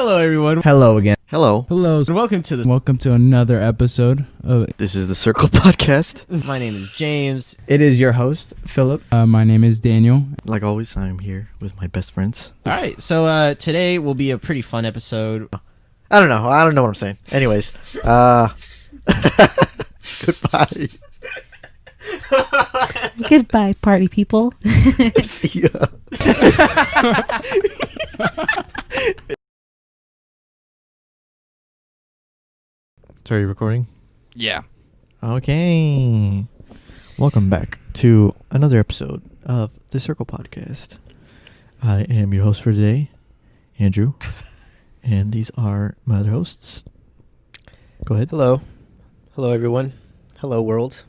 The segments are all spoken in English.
Hello, everyone. Hello again. Hello. Hello. And welcome to another episode of. This is the Circle Podcast. My name is James. It is your host, Philip. My name is Daniel. Like always, I'm here with my best friends. All right, so today will be a pretty fun episode. I don't know what I'm saying. Anyways, goodbye. Goodbye, party people. See ya. So are you recording? Yeah. Okay. Welcome back to another episode of the Circle Podcast. I am your host for today, Andrew, and these are my other hosts. Go ahead. Hello. Hello, everyone. Hello, world.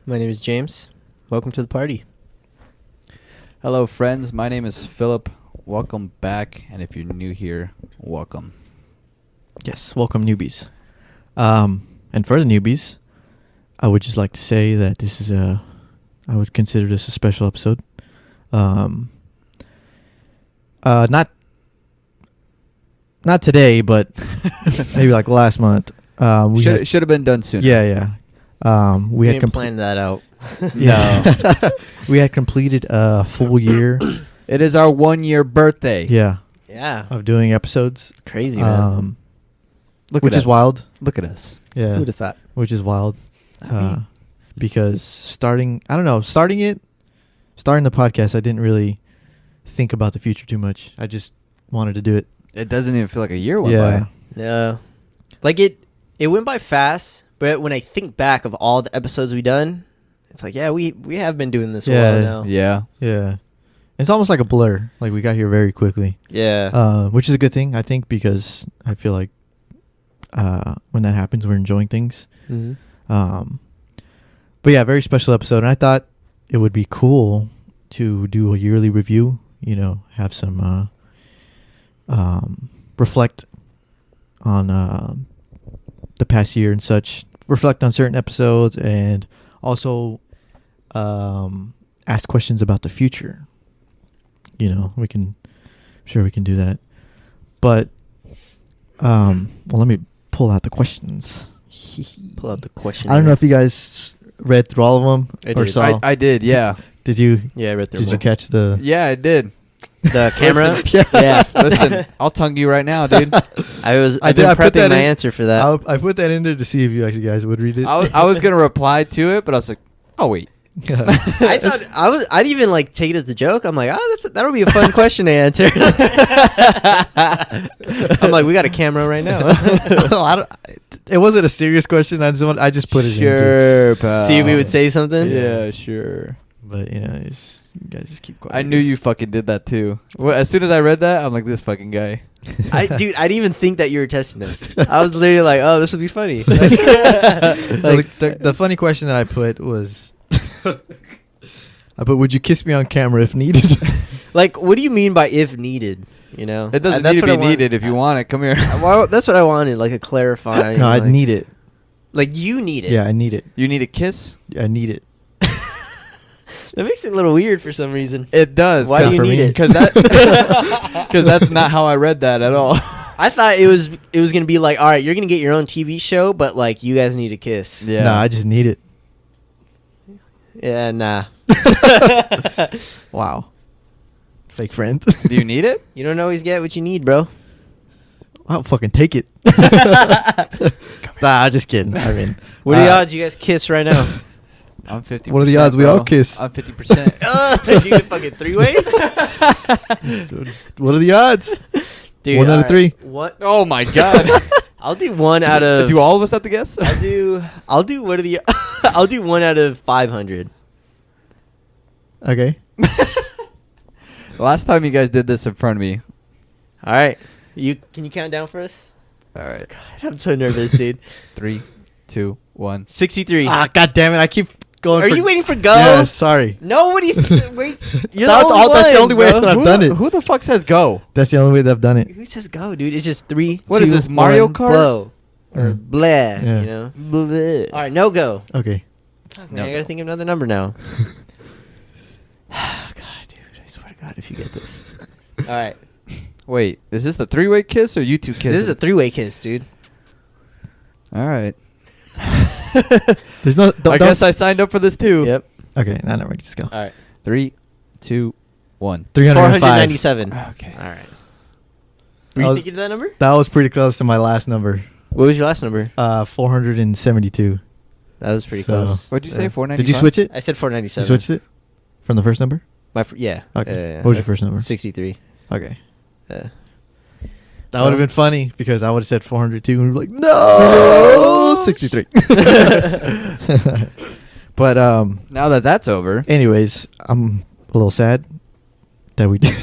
My name is James. Welcome to the party. Hello, friends. My name is Philip. Welcome back, and if you're new here, welcome. Yes, welcome newbies. And for the newbies, I would just like to say that this is I would consider this a special episode. Not today, but maybe like last month. We Should have been done sooner. Yeah. We had didn't plan that out. Yeah. We had completed a full year. It is our 1-year birthday. Yeah, Yeah. of doing episodes. Crazy, man. Look Which at is us. wild. Look at us. Yeah. Who would have thought? Which is wild. mean- Because starting the podcast, I didn't really think about the future too much. I just wanted to do it. It doesn't even feel like a year went Yeah. by. No. Like, it went by fast, but when I think back of all the episodes we've done, it's like, yeah, we have been doing this a while now. Yeah. Yeah. It's almost like a blur. Like, we got here very quickly. Yeah. Which is a good thing, I think, because I feel like when that happens, we're enjoying things. Mhm. But yeah, very special episode. And I thought it would be cool to do a yearly review, have some reflect on the past year and such, reflect on certain episodes, and also ask questions about the future. We can do that. But well, let me pull out the questions. Pull out the question. I don't know if you guys read through all of them I or did. saw. I did, yeah. Did you? Yeah, I read through Did you them. catch the? Yeah, I did. The camera? Listen. Yeah. Listen, I'll tongue you right now, dude. I've I been put prepping that my in- answer for that. I put that in there to see if you guys would read it. I was going to reply to it, but I was like, oh, wait. I thought I'd even like take it as a joke. I'm like, that'll be a fun question to answer. I'm like, we got a camera right now. It wasn't a serious question. I just put it in. Sure, pal. See if we would say something. Yeah, sure. But you guys just keep quiet. I knew you fucking did that too. Well, as soon as I read that, I'm like, this fucking guy. I didn't even think that you were testing us. I was literally like, oh, this would be funny. Well, the funny question that I put was, would you kiss me on camera if needed? Like, what do you mean by if needed? It doesn't That's need to what be I want- needed. If you want it, come here. Well, that's what I wanted, like a clarifying. No, I like, need it. Like, you need it. Yeah, I need it. You need a kiss? I need it. That makes it a little weird for some reason. It does. Why do you for need me. it? Because that's not how I read that at all. I thought it was gonna be like, all right, you're gonna get your own TV show, but like you guys need a kiss. Yeah. No, I just need it. Yeah, nah. Wow. Fake friend. Do you need it? You don't always get what you need, bro. I'll fucking take it. Nah, just kidding. I mean, What are the odds you guys kiss right now? I'm 50%. What are the odds we all kiss? I'm 50%. Do you fucking three-way? What are the odds? Dude, 1 out of all 3. What? Oh my god. I'll do 1 out of. Do all of us have to guess? I'll do. What are the? I'll do 1 out of 500. Okay. Last time you guys did this in front of me. All right. Can you count down for us? All right. God, I'm so nervous, dude. 3, 2, 1. 63. Ah, god damn it! I keep going. Are you waiting for go? Yeah, sorry. Nobody's. Wait. You're That's the the only way bro. that I've done it. Who the fuck says go? That's the only way that I've done it. Who says go, dude? It's just 3. What is 2, this, Mario 1, Kart? Blow. Or Yeah. blah. Yeah. You know. Bleh. All right, no go. Okay. Fuck, No man, I gotta go. think of another number now. God, dude, I swear to God, if you get this. All right. Wait, is this the three-way kiss or you two kiss? This is a 3-way kiss, dude. All right. There's no. I guess I signed up for this too. Yep. Okay, now never just go. All right. 3, 2, 1. 305. 497. Okay. All right. Were you thinking of that number? That was pretty close to my last number. What was your last number? 472. That was pretty So- close. What'd you say? Yeah. 495? Did you switch it? I said You 497. switched it from the first number? Yeah. Okay. Yeah. What was your first number? 63. Okay. Yeah. That would have been funny because I would have said 402 and we'd be like, no, 63. But Now that that's over, anyways, I'm a little sad that we did.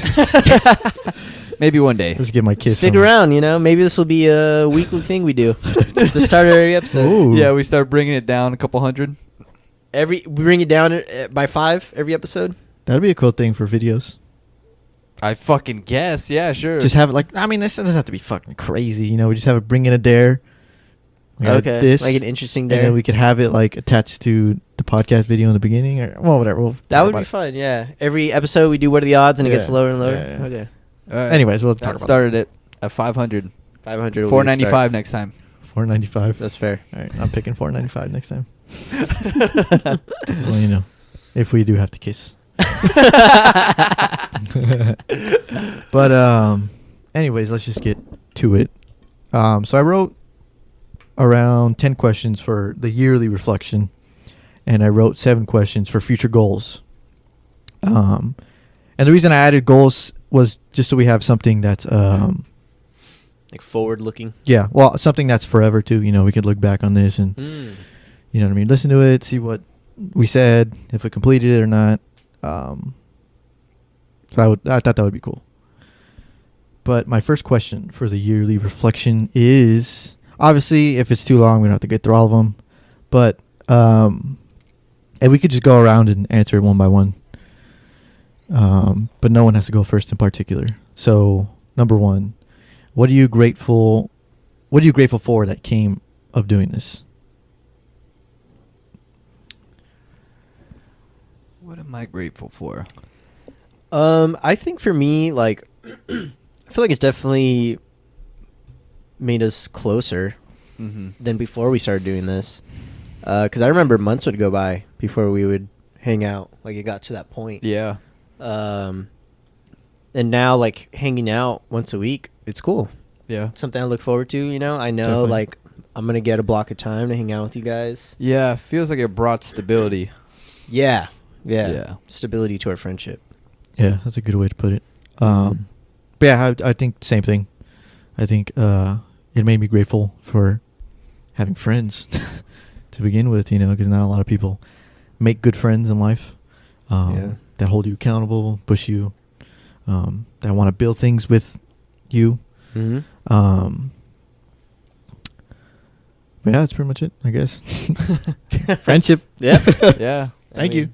maybe one day. Let's get my kiss. Stick on. around, maybe this will be a weekly thing we do. The start of every episode. Ooh. Yeah, we start bringing it down a couple hundred. We bring it down by 5 every episode. That'd be a cool thing for videos. I fucking guess. Yeah, sure. Just have it like, I mean, this doesn't have to be fucking crazy, We just have it bring in a dare. We got Okay. This, Like an interesting and dare. then we could have it like attached to the podcast video in the beginning or, well, whatever. We'll That talk would about be it. fun, yeah. Every episode we do what are the odds and it gets Yeah. lower and lower. Yeah, yeah. Okay. All right. Anyways, we'll talk that about started it at 500. 500 will be the 495 next time. 495. That's fair. All right, I'm picking 495 next time. Just let you know, if we do have to kiss. But anyways, let's just get to it. So I wrote around 10 questions for the yearly reflection, and I wrote 7 questions for future goals. And the reason I added goals was just so we have something that's Like forward looking. yeah, well, something that's forever too. We could look back on this and you know what I mean, listen to it, see what we said, if we completed it or not. So I thought that would be cool. But my first question for the yearly reflection is, obviously, if it's too long, we don't have to get through all of them. But and we could just go around and answer it one by one. But no one has to go first in particular. So number 1, what are you grateful for that came of doing this? What am I grateful for? I think for me, like, I feel like it's definitely made us closer Mm-hmm. than before we started doing this. Because I remember months would go by before we would hang out. Like, it got to that point. Yeah. And now, like, hanging out once a week, it's cool. Yeah. Something I look forward to, I know, Definitely. like, I'm going to get a block of time to hang out with you guys. Yeah. Feels like it brought stability. Yeah. Yeah. Stability to our friendship. Yeah, that's a good way to put it. But yeah, I think same thing. I think it made me grateful for having friends to begin with, because not a lot of people make good friends in life that hold you accountable, push you, that want to build things with you. Mm-hmm. But yeah, that's pretty much it, I guess. Friendship. Yeah. Yeah. Thank you.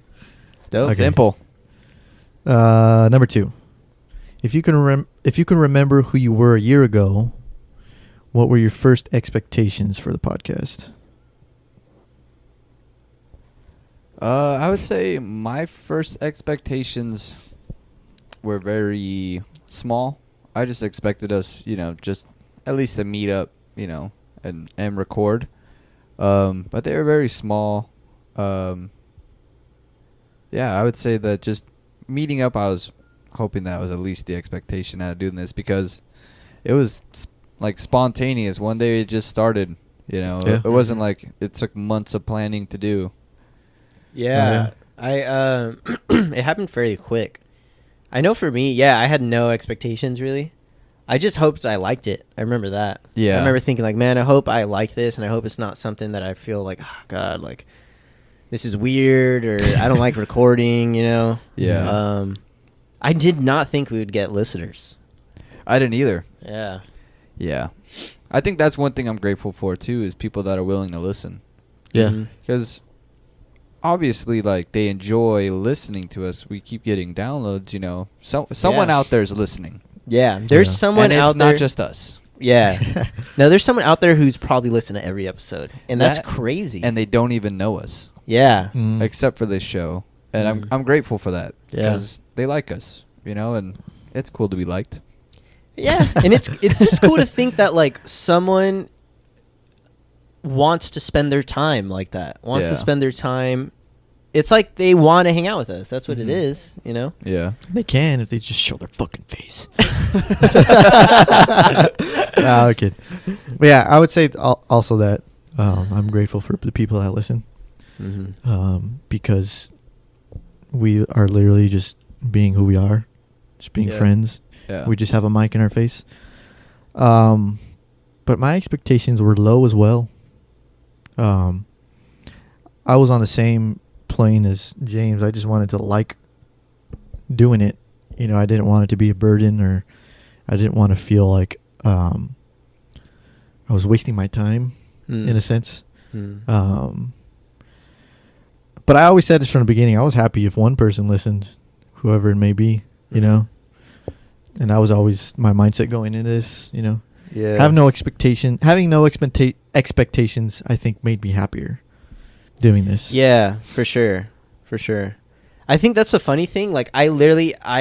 Dope. Okay. Simple. Number 2. If you can remember who you were a year ago, what were your first expectations for the podcast? I would say my first expectations were very small. I just expected us, just at least to meet up, and record. But they were very small. Yeah, I would say that just meeting up, I was hoping that was at least the expectation out of doing this, because it was like spontaneous. One day it just started, Yeah. It wasn't like it took months of planning to do. Yeah. It happened fairly quick. I know for me, I had no expectations really. I just hoped I liked it. I remember that. Yeah. I remember thinking like, man, I hope I like this, and I hope it's not something that I feel like, oh God, like this is weird, or I don't like recording, Yeah. I did not think we would get listeners. I didn't either. Yeah. Yeah. I think that's one thing I'm grateful for too, is people that are willing to listen. Yeah. Mhm. Because obviously, like, they enjoy listening to us. We keep getting downloads, someone Yeah. out there is listening. Yeah. There's Yeah. someone And it's out there. not just us. Yeah. No, there's someone out there who's probably listened to every episode, and that's That- crazy. And they don't even know us, yeah. Mm. except for this show. And Mm. I'm grateful for that. Yeah. Because they like us, and it's cool to be liked. Yeah, and it's just cool to think that like someone wants to spend their time like that. Wants to Yeah. spend their time. It's like they want to hang out with us. That's what it Mhm. is, you know? Yeah. They can if they just show their fucking face. Nah, okay. But yeah, I would say also that I'm grateful for the people that listen, because we are literally just being who we are, just being Yeah. friends. Yeah. We just have a mic in our face. But my expectations were low as well. I was on the same plane as James. I just wanted to like doing it. You know, I didn't want it to be a burden, or I didn't want to feel like I was wasting my time in a sense. But I always said this from the beginning. I was happy if one person listened, whoever it may be, you know. And that was always my mindset going into this, you know. Yeah. Having no expectations, I think, made me happier doing this. Yeah, for sure. For sure. I think that's the funny thing. Like, I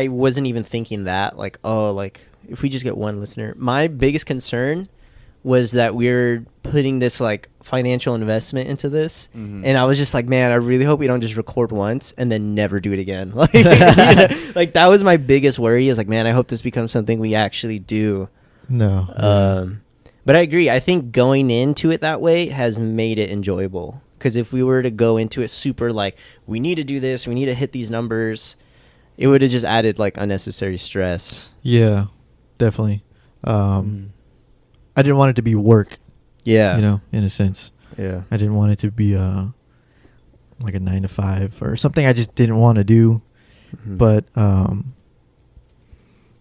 wasn't even thinking that. Like, oh, like, if we just get one listener. My biggest concern was that we're putting this, like, financial investment into this. Mhm. And I was just like, man, I really hope we don't just record once and then never do it again. Like, you know, like that was my biggest worry. Is like, man, I hope this becomes something we actually do. No. But I agree. I think going into it that way has made it enjoyable. Because if we were to go into it super like, we need to do this, we need to hit these numbers, it would have just added like unnecessary stress. Yeah, definitely. I didn't want it to be work. Yeah. You know, in a sense. Yeah. I didn't want it to be like a 9 to 5 or something I just didn't want to do. Mhm. But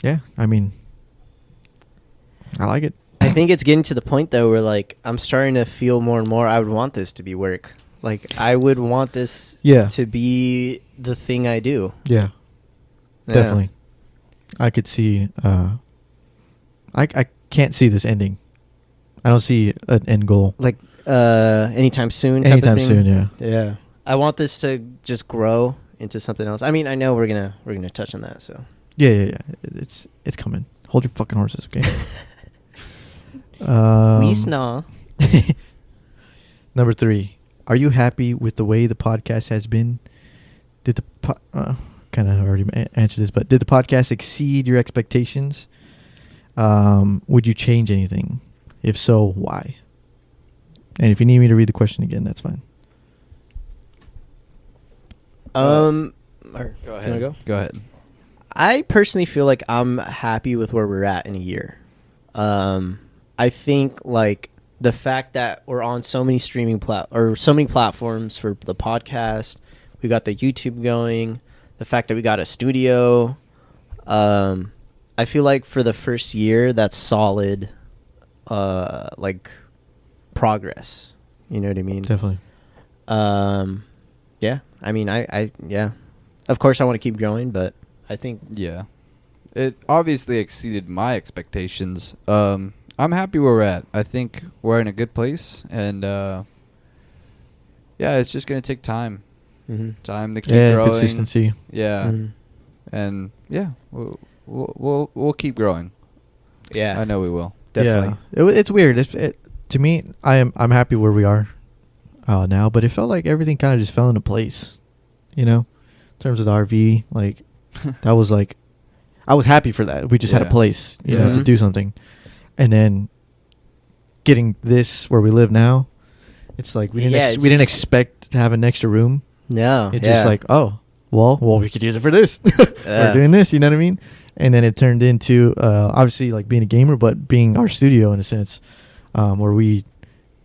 yeah, I mean, I like it. I think it's getting to the point though where like I'm starting to feel more and more I would want this to be work. Like I would want this Yeah. to be the thing I do. Yeah, Yeah. definitely. I could see. I can't see this ending. I don't see an end goal. Like anytime soon. Type Anytime of thing. soon, yeah. Yeah. I want this to just grow into something else. I mean, I know we're gonna touch on that. So. Yeah. It's coming. Hold your fucking horses, okay? We snaw. Number 3. Are you happy with the way the podcast has been? Did the kind of already answered this, but did the podcast exceed your expectations? Would you change anything? If so, why? And if you need me to read the question again, that's fine. Go Go ahead. Go ahead. I personally feel like I'm happy with where we're at in a year. I think like the fact that we're on so many so many platforms for the podcast, we got the YouTube going, the fact that we got a studio, I feel like for the first year that's solid, like progress. You know what I mean? Definitely. Yeah. I mean, I yeah. Of course, I want to keep growing, but I think Yeah. It obviously exceeded my expectations. I'm happy where we're at. I think we're in a good place, and yeah, it's just gonna take time. Time to keep growing. Consistency. Yeah, Mhm. and yeah, we'll keep growing. Yeah. I know we will. Definitely. Yeah. It's weird. To me, I'm happy where we are now, but it felt like everything kind of just fell into place. You know, in terms of the RV, like that was like, I was happy for that. We just had a Yeah. place, you know, to Mhm. do something, and then getting this where we live now, it's like we didn't Yeah, we didn't it's- expect to have an extra room. No. It's yeah. just like, oh, well, we could use it for this. Yeah. We're doing this, you know what I mean? And then it turned into obviously like being a gamer, but being our studio in a sense, where we,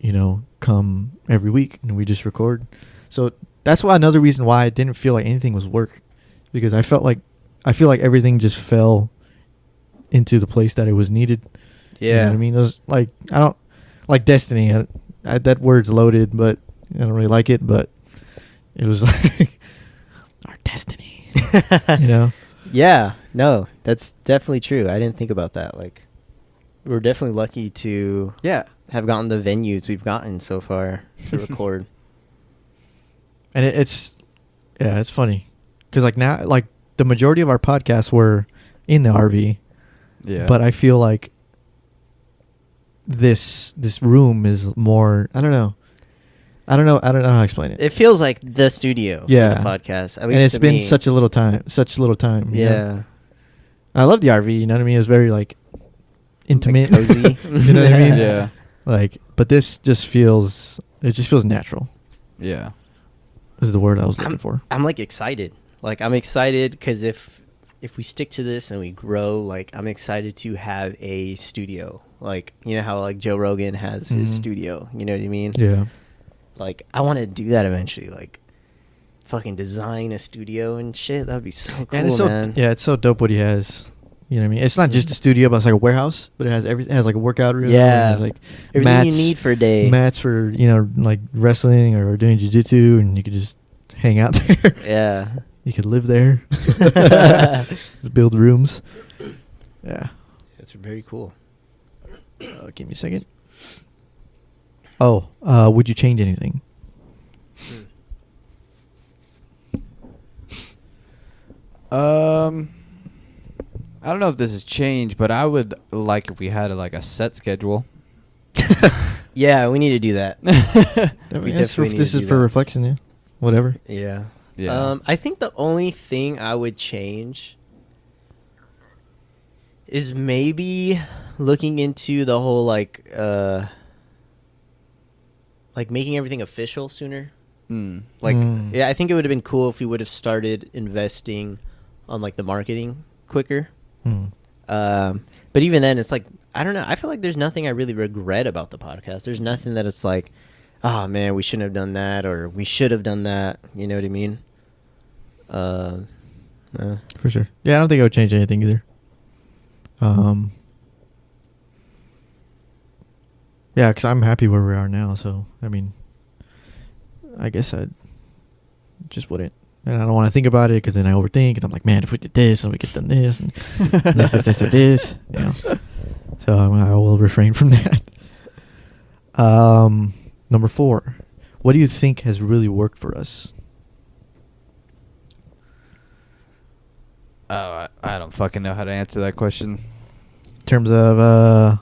you know, come every week and we just record. So that's why another reason why I didn't feel like anything was work, because I feel like everything just fell into the place that it was needed. Yeah. You know what I mean? It was like, I don't like Destiny. That word's loaded, but I don't really like it. But it was like our destiny, you know? Yeah, no, that's definitely true. I didn't think about that. Like, we're definitely lucky to have gotten the venues we've gotten so far to record. And it's funny because like now, like the majority of our podcasts were in the RV, Yeah. But I feel like this room is more. I don't know how to explain it. It feels like the studio Yeah. for the podcast. At And least it's to been me. such little time. You Yeah. know? I love the RV. You know what I mean? It was very like intimate, Like cozy. you know what I mean? Yeah. Like, but this just feels. It just feels natural. Yeah. Is the word I was looking I'm, for. I'm like excited. Like I'm excited because if we stick to this and we grow, like I'm excited to have a studio. Like you know how like Joe Rogan has his Mhm. studio. You know what I mean? Yeah. Like I want to do that eventually. Like fucking design a studio and shit. That would be so cool, And it's so man. it's so dope what he has. You know what I mean? It's not just a studio, but it's like a warehouse. But it has everything. It has like a workout room. Yeah. It has like Everything mats, you need for a day. mats for like wrestling or doing jiu-jitsu, and you could just hang out there. Yeah. You could live there. Just build rooms. Yeah. It's very cool. Give me a second. Oh, would you change anything? I don't know if this has changed, but I would like if we had like a set schedule. Yeah, we need to do that. I We mean, definitely need this to is do for that. reflection, yeah. Whatever. Yeah. Yeah. I think the only thing I would change is maybe looking into the whole like making everything official sooner. Like yeah, I think it would have been cool if we would have started investing on like the marketing quicker. Hmm. But even then it's like I don't know. I feel like there's nothing I really regret about the podcast. There's nothing that it's like, oh man, we shouldn't have done that or we should have done that. You know what I mean? For sure. Yeah, I don't think I would change anything either. Yeah, because I'm happy where we are now. So, I mean, I guess I just wouldn't. And I don't want to think about it because then I overthink. And I'm like, man, if we did this and we could have done this and this. You know. So I will refrain from that. Number 4. What do you think has really worked for us? Oh, I don't fucking know how to answer that question. In terms of,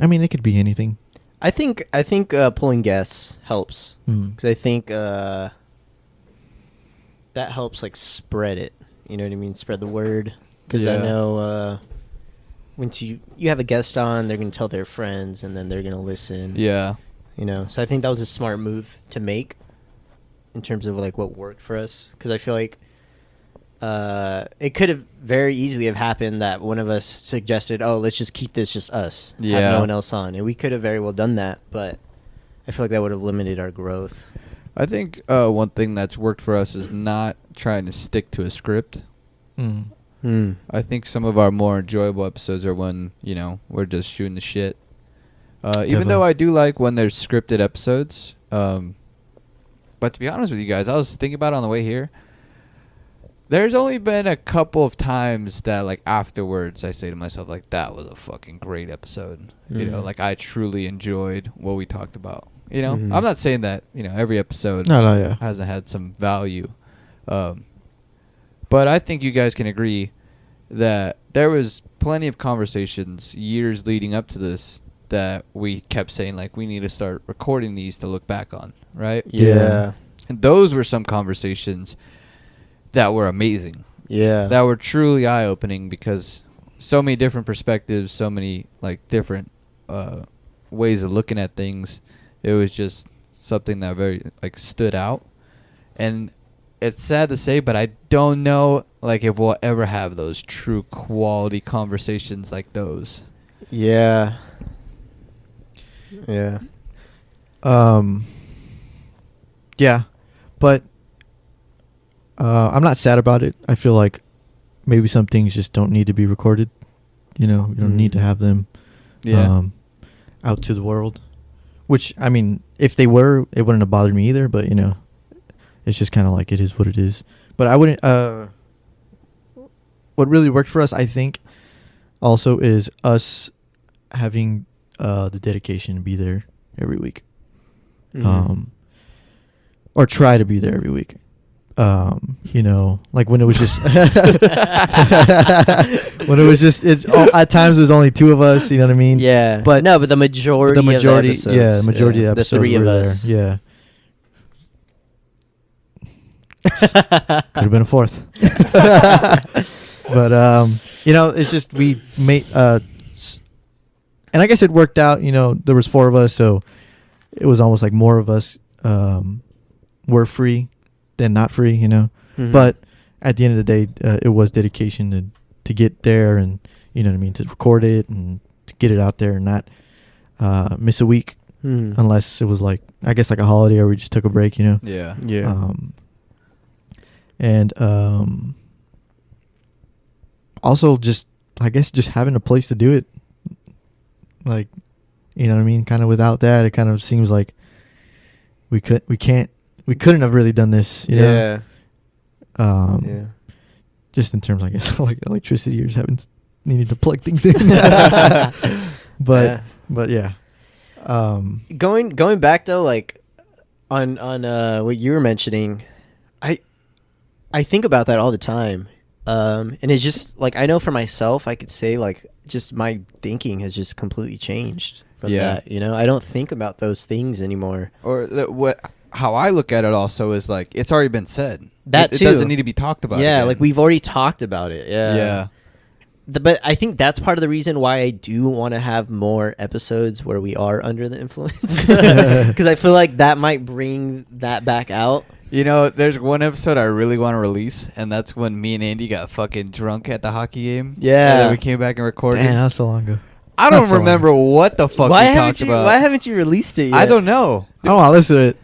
I mean, it could be anything. I think pulling guests helps because I think that helps like spread it. You know what I mean? Spread the word. Because I Yeah. know once you have a guest on, they're gonna tell their friends, and then they're gonna listen. Yeah. You know, so I think that was a smart move to make in terms of like what worked for us. Because I feel like it could have very easily have happened that one of us suggested, "Oh, let's just keep this just us, have Yeah. no one else on," and we could have very well done that. But I feel like that would have limited our growth. I think one thing that's worked for us is not trying to stick to a script. I think some of our more enjoyable episodes are when, you know, we're just shooting the shit. Even Definitely. though I do like when there's scripted episodes. But to be honest with you guys, I was thinking about it on the way here. There's only been a couple of times that, like, afterwards I say to myself, like, that was a fucking great episode. You know, Mhm. like, I truly enjoyed what we talked about. You know, Mhm. I'm not saying that, you know, every episode No, yeah. hasn't had some value. But I think you guys can agree that there was plenty of conversations years leading up to this that we kept saying, like, we need to start recording these to look back on, right? Yeah. And those were some conversations that were amazing, Yeah. that were truly eye-opening, because so many different perspectives, so many, like, different ways of looking at things. It was just something that very, like, stood out. And it's sad to say, but I don't know, like, if we'll ever have those true quality conversations like those. Yeah. Yeah. Yeah, but I'm not sad about it. I feel like maybe some things just don't need to be recorded. You know, you don't need to have them out to the world. Which, I mean, if they were, it wouldn't have bothered me either. But, you know, it's just kind of like it is what it is. But I wouldn't... what really worked for us, I think, also is us having the dedication to be there every week. Mhm. Or try to be there every week. like when it was just it's at times there's only two of us, you know what I mean? Yeah, But no, but the majority the majority, of the episodes, yeah, the majority of the episodes the three of were us. there. Yeah. Could have been a fourth. But it's just we made and I guess it worked out, there was four of us, so it was almost like more of us were free than not free, Mhm. But at the end of the day, it was dedication to get there and, you know what I mean, to record it and to get it out there and not miss a week Mhm. unless it was like, I guess like a holiday or we just took a break, Yeah. Yeah. And also just, I guess, just having a place to do it. Like, you know what I mean? Kind of without that, it kind of seems like we couldn't have really done this, you know? Yeah. Yeah. Just in terms, I guess, like electricity, you just haven't needed to plug things in. But yeah. Going back though, like on what you were mentioning, I think about that all the time, and it's just like, I know for myself, I could say like just my thinking has just completely changed from that. I don't think about those things anymore. Or how I look at it also is like, it's already been said. That it too. doesn't need to be talked about. Yeah, again. like we've already talked about it. Yeah. But I think that's part of the reason why I do want to have more episodes where we are under the influence, because I feel like that might bring that back out. There's one episode I really want to release, and that's when me and Andy got fucking drunk at the hockey game. Yeah. And then we came back and recorded. Damn, that was so long ago. I Not don't so long. remember what the fuck we talked about. Why haven't you released it yet? I don't know. Oh, I'll listen to it.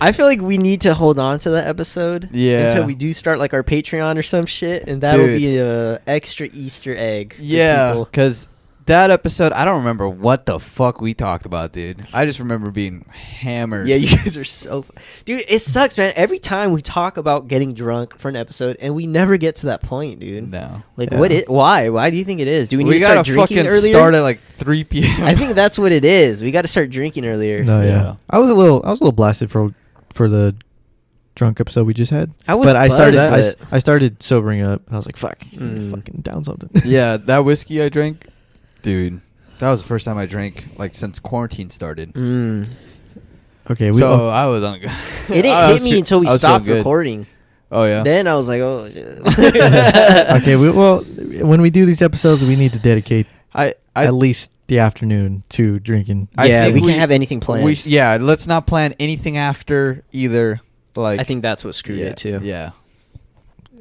I feel like we need to hold on to that episode until we do start like our Patreon or some shit, and that'll Dude. be a extra Easter egg. to Yeah, people. because that episode, I don't remember what the fuck we talked about, dude. I just remember being hammered. Yeah, you guys are so... Dude, it sucks, man. Every time we talk about getting drunk for an episode, and we never get to that point, dude. No. Like, Yeah. Why? Why do you think it is? Do we need We to start gotta drinking fucking earlier? start at like 3 p.m. I think that's what it is. We got to start drinking earlier. No, yeah. Yeah. I was a little blasted for the drunk episode we just had. I was but buzzed, I started sobering up, and I was like, "Fuck, Mm. fucking down something." Yeah, that whiskey I drank, dude. That was the first time I drank like since quarantine started. Mm. Okay, So I was on. It didn't hit me until we stopped good. recording. Oh yeah. Then I was like, oh. Shit. okay. When we do these episodes, we need to dedicate I at least the afternoon to drinking. I Yeah, think we can't have anything planned. Let's not plan anything after either. Like I think that's what screwed it too. Yeah.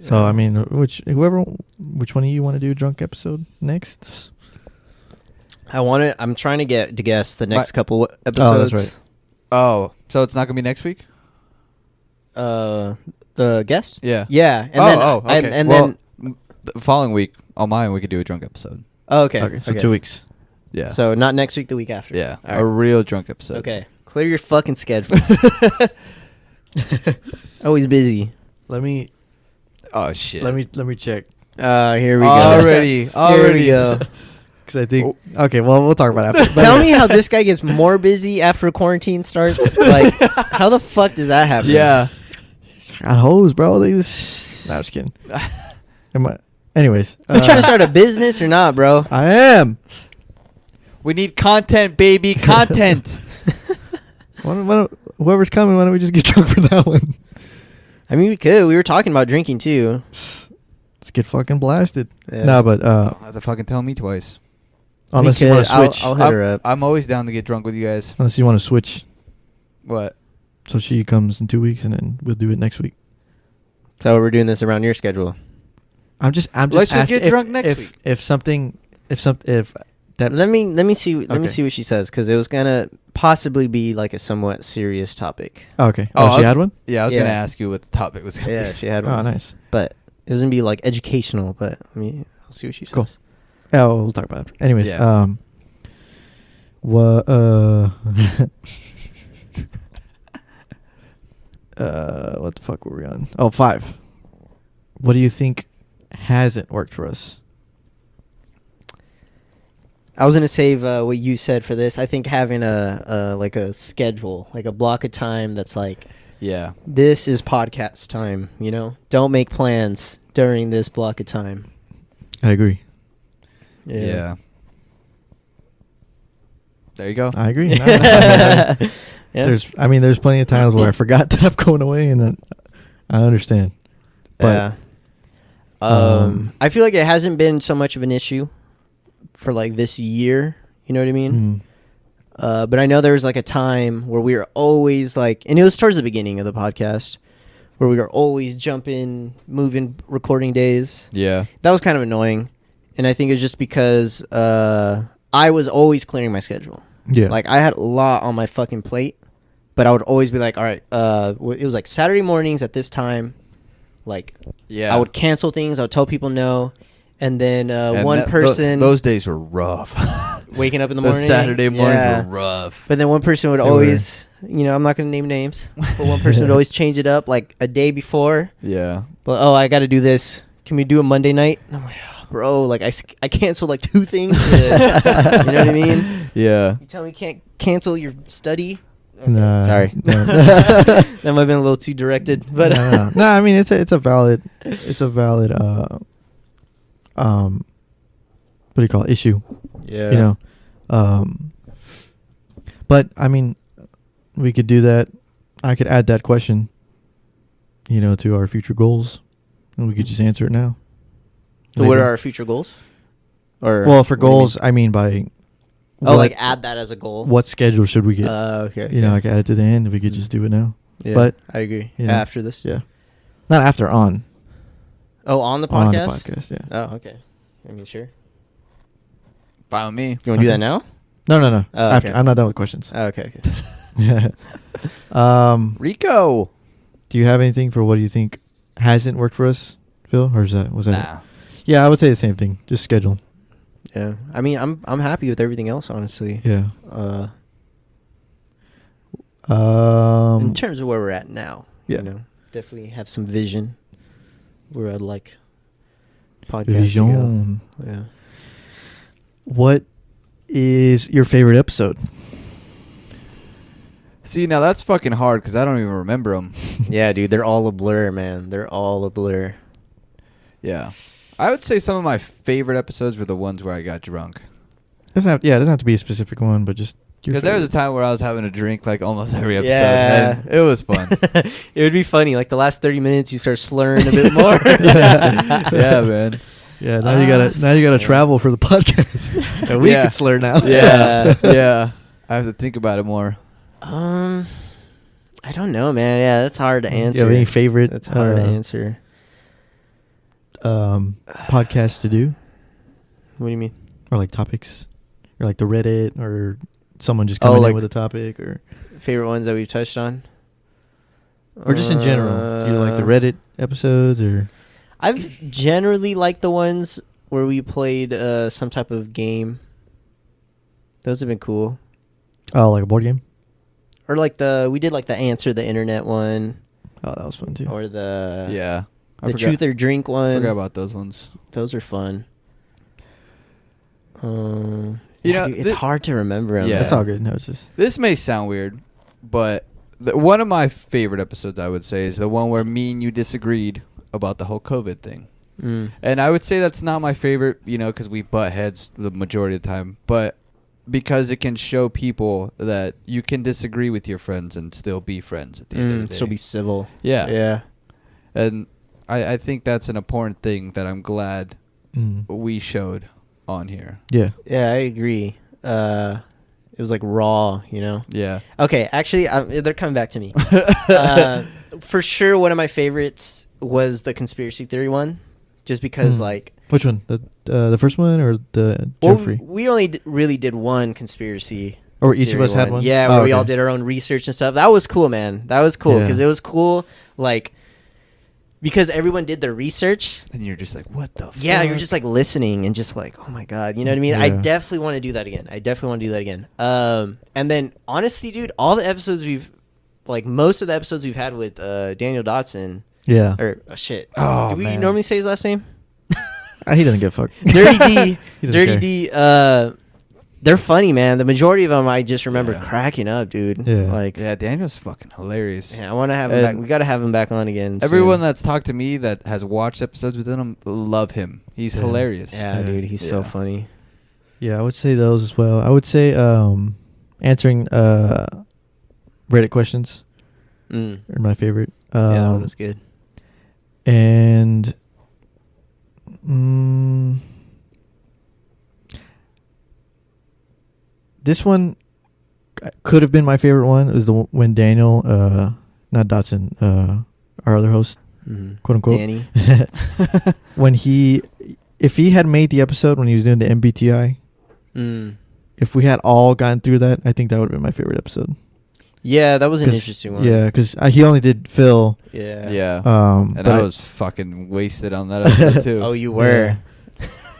So I mean, which one of you want to do a drunk episode next? I'm trying to guess the next couple Oh, episodes. that's right. Oh, so it's not gonna be next week? The guest? Yeah. Yeah. And Okay. then the following week on mine we could do a drunk episode. okay. Okay, so 2 weeks. Yeah. So not next week, the week after. yeah, All a right. real drunk episode. Okay. Clear your fucking schedules. Always busy. Let me Oh shit. let me check. Here we go. Already. Here we go. Because I think okay, well we'll talk about it after. Tell me how this guy gets more busy after quarantine starts. Like, how the fuck does that happen? Yeah. Got hoes, bro. They just... No, I'm just kidding. Anyways, You trying to start a business or not, bro? I am. We need content, baby. Content. Whoever's coming, why don't we just get drunk for that one? I mean, we could. We were talking about drinking too. Let's get fucking blasted. Yeah. No, but Don't have to fucking tell me twice. unless We you want could. to switch, I'll hit her up. I'm always down to get drunk with you guys. unless you want to switch, What? so she comes in 2 weeks and then we'll do it next week. So we're doing this around your schedule. I'm just Let's just asking get drunk next week. If that Let me see. Let me Okay. see what she says, because it was gonna possibly be like a somewhat serious topic. okay. Oh, I she was- had one. Yeah, I was Yeah. gonna ask you what the topic was gonna Yeah, be. she had Oh, one. nice. But it was gonna be like educational. But I'll see what she says. Cool. Yeah, we'll talk about it. Anyways, Yeah. what what the fuck were we on? Oh, 5. What do you think hasn't worked for us? I was gonna save what you said for this. I think having a like a schedule, like a block of time that's like Yeah. This is podcast time, you know? Don't make plans during this block of time. I agree. Yeah. There you go. I agree. No, Yeah. there's plenty of times where I forgot that I'm going away, and then I understand. But I feel like it hasn't been so much of an issue for like this year. You know what I mean? But I know there was like a time where we were always like, and it was towards the beginning of the podcast, where we were always jumping, moving recording days. Yeah. That was kind of annoying. And I think it's just because I was always clearing my schedule. yeah, Like I had a lot on my fucking plate, but I would always be like, all right, it was like Saturday mornings at this time. Like Yeah. I would cancel things. I would tell people no. And then And one person those days were rough. waking up in the The morning. Saturday mornings Yeah. were rough. But then one person would They were. always, you know, I'm not going to name names, but one person would always change it up like a day before. Yeah. But, oh, I got to do this. Can we do a Monday night? And I'm like, oh, bro, like I canceled like 2 things for this. You know what I mean? Yeah. You tell me you can't cancel your study? Okay, Nah, sorry. no. That might have been a little too directed. But no, I mean it's a valid what do you call it, issue? yeah. You know, but I mean, we could do that. I could add that question, you know, to our future goals, and we could just answer it now. So what Later. are our future goals? Or Well, for what do you goals, mean? I mean by Oh, like add that as a goal. what schedule should we get? Okay. You know, I could add it to the end. We could just do it now. Yeah, but, I agree. you know, After this. Yeah, not after, on. Oh, on the podcast. On the podcast, yeah. Oh, okay. I mean, sure. Fine with me. You want to do Okay. that now? No. Oh, After, okay. I'm not done with questions. Oh, okay. Yeah. Rico. Do you have anything for what you think hasn't worked for us, Phil, or was that it? Nah. Yeah, I would say the same thing. Just schedule. Yeah. I mean, I'm happy with everything else, honestly. Yeah. In terms of where we're at now. Yeah. You know, definitely have some vision where I'd like podcast to Vision. go. Yeah. What is your favorite episode? See, now that's fucking hard because I don't even remember them. Yeah, dude, they're all a blur, man. They're all a blur. Yeah. I would say some of my favorite episodes were the ones where I got drunk. It doesn't have to be a specific one, but just your Because there was a favorite. time where I was having a drink like almost every episode. Yeah. And it was fun. It would be funny. Like the last 30 minutes, you start slurring a bit more. Yeah, man. Yeah, now you gotta yeah. travel for the podcast. And we Yeah. can slur now. Yeah. Yeah. I have to think about it more. I don't know, man. Yeah, that's hard to Do you answer. have any favorite That's hard to answer. podcasts to do, What do you mean? or like topics, or like the Reddit, or someone just Oh, coming like- in with a topic, or Favorite ones that we've touched on? just in general. Do you like the Reddit episodes, or I've generally liked the ones where we played some type of game. Those have been cool. like a board game? Or like we did like the answer the internet one, Oh, that was fun too. or the Yeah. I the forgot- truth or drink I one. forgot about those ones. Those are fun. You Yeah, know, dude, it's hard to remember 'em. Yeah. That's all good. No, it's just This may sound weird, but one of my favorite episodes, I would say, is the one where me and you disagreed about the whole COVID thing. Mm. And I would say that's not my favorite, you know, because we butt heads the majority of the time. But because it can show people that you can disagree with your friends and still be friends at the end of the day. So be civil. Yeah. Yeah. And I think that's an important thing that I'm glad mm. we showed on here. Yeah. Yeah, I agree. It was like raw, you know. Yeah. Okay, actually, they're coming back to me. For sure, one of my favorites was the conspiracy theory one, just because, Mm. like, Which one? The first one or the well, Jeffrey? we only really did one conspiracy. Or each of theory us had one? Yeah, where Oh, we all okay. did our own research and stuff. That was cool, man. That was cool Yeah. because it was cool, like, because everyone did their research. And you're just like, what the fuck? Yeah, you're just like listening and just like, oh my god, you know what I mean? I Yeah. definitely want to do that again. And then honestly, dude, all the episodes most of the episodes we've had with Daniel Dotson, Yeah. or shit, Oh, do we man. normally say his last name? He doesn't give a fuck. Dirty D, He doesn't Dirty care. D. they're funny, man. The majority of them, I just remember Yeah. cracking up, dude. Yeah. Like, Yeah, Daniel's fucking hilarious. yeah, I want to have him back. And We got to have him back on again. Everyone soon. that's talked to me that has watched episodes with him love him. He's Yeah. hilarious. Yeah, Yeah. dude, he's so Yeah. funny. Yeah, I would say those as well. I would say answering Reddit questions are my favorite. Yeah, that one was good. And this one could have been my favorite one. It was when Daniel, not Dotson, our other host, quote unquote, Danny. when if he had made the episode when he was doing the MBTI, if we had all gotten through that, I think that would have been my favorite episode. Yeah, that was an 'Cause- interesting one. Yeah, because he only did Phil. Yeah. Yeah. And And I was fucking wasted on that episode too. Oh, you were.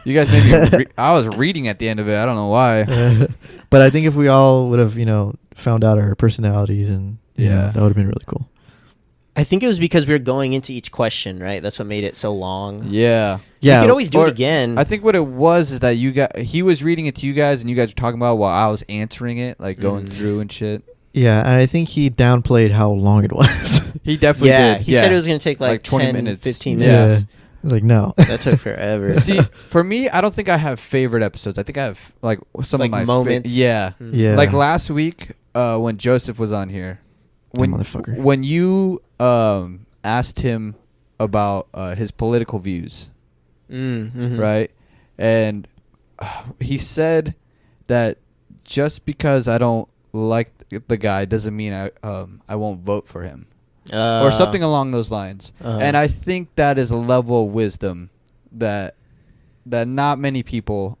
You guys made me. I was reading at the end of it. I don't know why. But I think if we all would have, found out our personalities and Yeah. that would have been really cool. I think it was because we were going into each question, right? That's what made it so long. Yeah. Yeah, You could always do Or- it again. I think what it was is that he was reading it to you guys, and you guys were talking about it while I was answering it, like going through and shit. yeah, and I think he downplayed how long it was. He definitely yeah, did. he said it was going to take like 20 10, minutes. 15 Yeah. minutes. I was like, no. That took forever. See, for me, I don't think I have favorite episodes. I think I have like some Like of my moments. yeah. Yeah. Like last week, when Joseph was on here, when motherfucker. when you asked him about his political views, Mm-hmm. right? And he said that just because I don't like the guy doesn't mean I won't vote for him. Or something along those lines. And I think that is a level of wisdom that not many people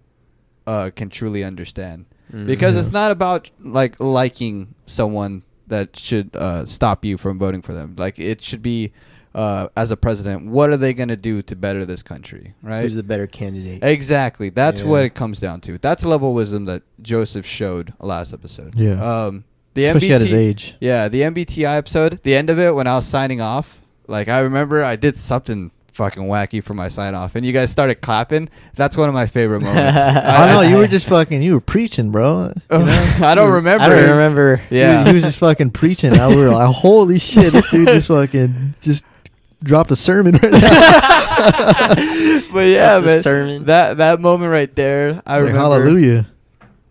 can truly understand. Because it's not about like liking someone that should stop you from voting for them. Like it should be as a president, what are they going to do to better this country, right? Who's the better candidate? Exactly. That's Yeah. what it comes down to. That's a level of wisdom that Joseph showed last episode. Yeah. The Especially at his age. Yeah, the MBTI episode, the end of it when I was signing off, like I remember I did something fucking wacky for my sign off and you guys started clapping. That's one of my favorite moments. I know, you were just you were preaching, bro. I don't remember. I don't remember. Yeah. He was just fucking preaching. We were like, holy shit, this dude just dropped a sermon right now. But yeah, Dropped a man. sermon. That moment right there, I Like, remember. hallelujah.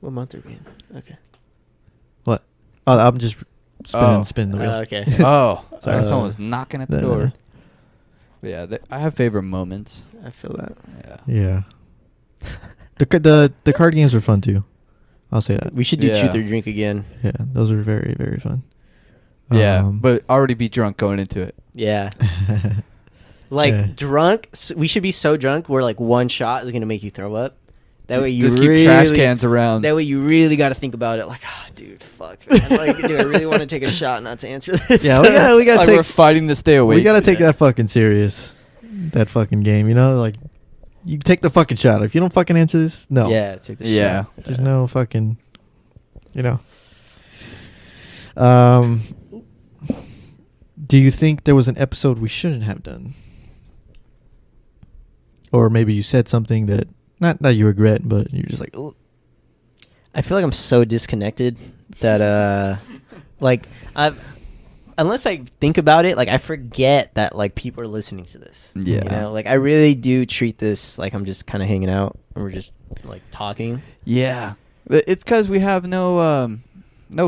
What month are we in? Okay. What? Oh, I'm just Oh. spinning the wheel. Okay. Oh, Sorry. someone was knocking at the No, no, door. no. But yeah, I have favorite moments. I feel that. Yeah. Yeah. The card games were fun too. I'll say that. We should do Yeah. Truth or Drink again. Yeah, those were very, very fun. Yeah, Um, but already be drunk going into it. Yeah. Like Yeah. drunk, we should be so drunk where like one shot is gonna make you throw up. That way you just really, keep trash cans around. That way you really got to think about it. Like, oh, dude, fuck, man. Like, dude, I really want to take a shot not to answer this. Yeah, we gotta like take we're fighting to stay awake. we gotta take Yeah. that fucking serious. That fucking game, like you take the fucking shot. If you don't fucking answer this, no. Yeah, take the Yeah. shot. There's no fucking, Do you think there was an episode we shouldn't have done? Or maybe you said something that not that you regret, but you're just like, ugh. I feel like I'm so disconnected that like unless I think about it, like I forget that like people are listening to this. Yeah. You know, like I really do treat this like I'm just kind of hanging out and we're just like talking. Yeah, it's because we have no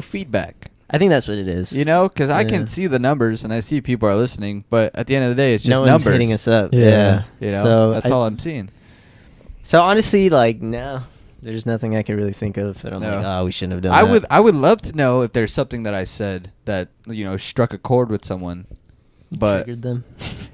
feedback. I think that's what it is. You know, because I Yeah. can see the numbers and I see people are listening, but at the end of the day, it's just no one's numbers. hitting us up. Yeah. Yeah. You know, So that's all I'm seeing. So honestly, like no, there's nothing I can really think of that I'm No. like, oh, we shouldn't have done. I would love to know if there's something that I said that struck a chord with someone, but triggered them.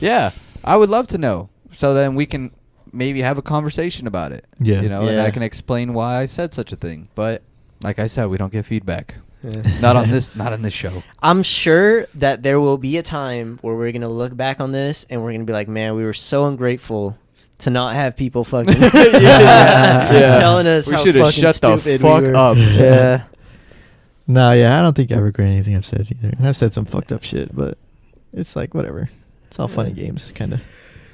yeah, I would love to know. So then we can maybe have a conversation about it. Yeah. and Yeah. I can explain why I said such a thing. But like I said, we don't get feedback. Yeah. Not on this show. I'm sure that there will be a time where we're gonna look back on this and we're gonna be like, man, we were so ungrateful to not have people fucking Yeah. telling us We how should've fucking shut the stupid fuck we were. up. Yeah. No, yeah, I don't think I regret anything I've said either. And I've said some fucked up shit, but it's like whatever. It's all fun and games, kind of.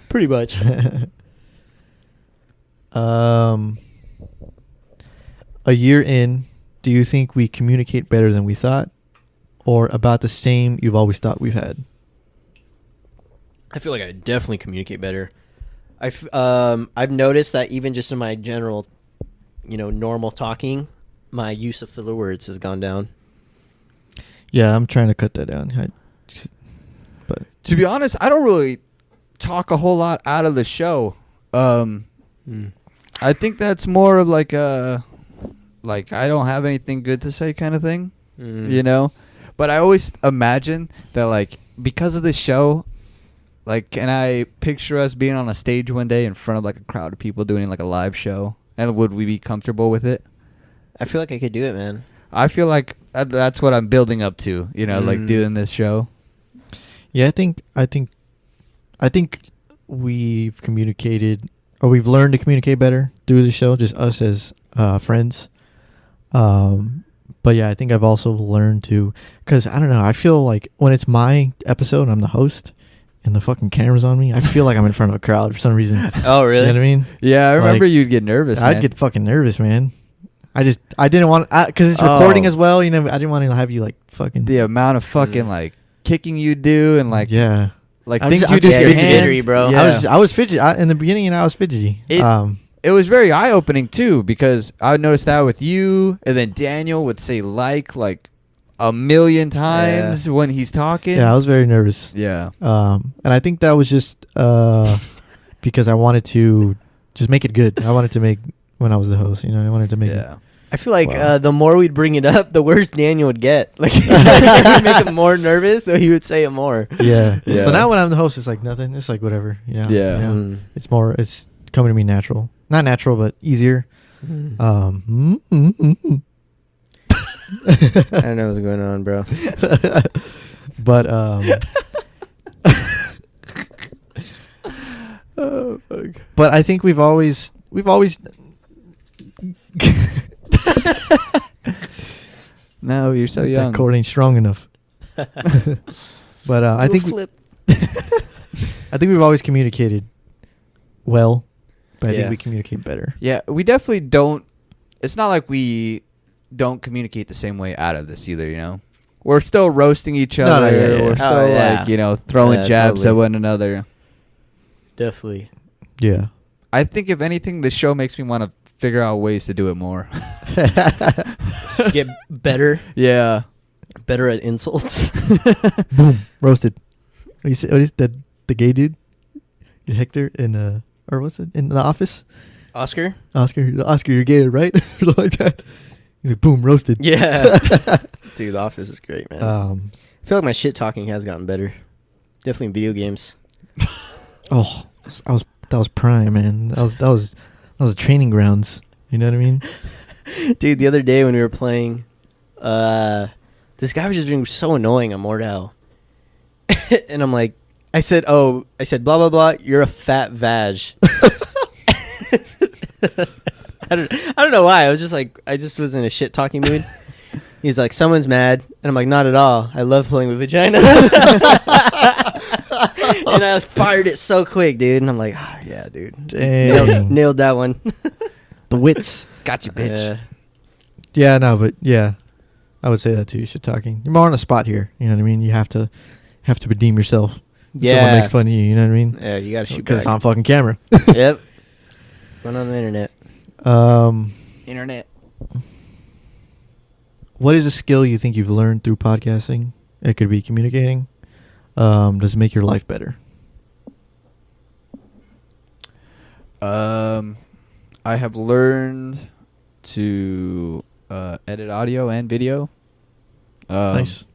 Pretty much. a year in, do you think we communicate better than we thought, or about the same you've always thought we've had? I feel like I definitely communicate better. I've noticed that even just in my general, normal talking, my use of filler words has gone down. Yeah, I'm trying to cut that down. But To be honest, I don't really talk a whole lot out of the show. I think that's more of like a, like I don't have anything good to say kind of thing, you know? But I always imagine that, like, because of this show, like, can I picture us being on a stage one day in front of like a crowd of people doing like a live show? And would we be comfortable with it? I feel like I could do it, man. I feel like that's what I'm building up to, like doing this show. yeah, I think we've communicated, or we've learned to communicate better through the show, just us as friends. But yeah, I think I've also learned to, because I don't know, I feel like when it's my episode and I'm the host and the fucking camera's on me, I feel like I'm in front of a crowd for some reason. Oh, really? You know what I mean? Yeah, I remember Like, you'd get nervous, man. I'd get fucking nervous, man. I didn't want, because it's recording as well, I didn't want to have you like fucking. The amount of fucking like kicking you do and like yeah. like I'm things just- you I'm just just your fidgety, hands, bro. Yeah. I was fidgety in the beginning, and I was fidgety. It was very eye opening too, because I noticed that with you, and then Daniel would say like a million times when he's talking. yeah, I was very nervous. Yeah. And I think that was just because I wanted to just make it good. I wanted to make, when I was the host, I wanted to make it. Yeah. I feel like Wow. the more we'd bring it up, the worse Daniel would get. Like, we'd make him more nervous, so he would say it more. Yeah. Yeah. So now when I'm the host, it's like nothing. It's like whatever. Yeah. Mm. It's coming to me natural. Not natural, but easier. Mm. I don't know what's going on, bro. But Oh, fuck. but I think we've always No, you're so that young. chord ain't strong enough. But I think flip. I think we've always communicated well, but I Yeah. think we communicate better. Yeah, we definitely don't. It's not like we don't communicate the same way out of this either. We're still roasting each No, other. no, yeah, yeah. We're Oh, still yeah. throwing Yeah, jabs totally. at one another. Definitely. Yeah. I think if anything, this show makes me want to figure out ways to do it more. Get better at insults. Boom, roasted. What is that? The gay dude, Hector, in or what's it in The Office? Oscar? Oscar, you're gay, right? Or something like that. He's like, boom, roasted. Yeah. Dude, The Office is great, man. I feel like my shit talking has gotten better. Definitely in video games. Oh, that was prime, man. That was training grounds. You know what I mean? Dude, the other day when we were playing, this guy was just being so annoying on Mordau. And I'm like, I said, blah, blah, blah, you're a fat vag. I don't know why. I just was in a shit talking mood. He's like, someone's mad. And I'm like, not at all. I love playing with vagina. And I fired it so quick, dude. And I'm like, oh, yeah, dude. Dang. Nailed that one. The wits. Got you, bitch. Yeah, no, but yeah, I would say that too. Shit talking. You're more on the spot here. You know what I mean? You have to redeem yourself. If someone makes fun of you. You know what I mean? Yeah, you gotta shoot Because it's back. on fucking camera. Yep. Going on the internet. Internet. What is a skill you think you've learned through podcasting? It could be communicating. Does it make your life better? I have learned to edit audio and video. Nice.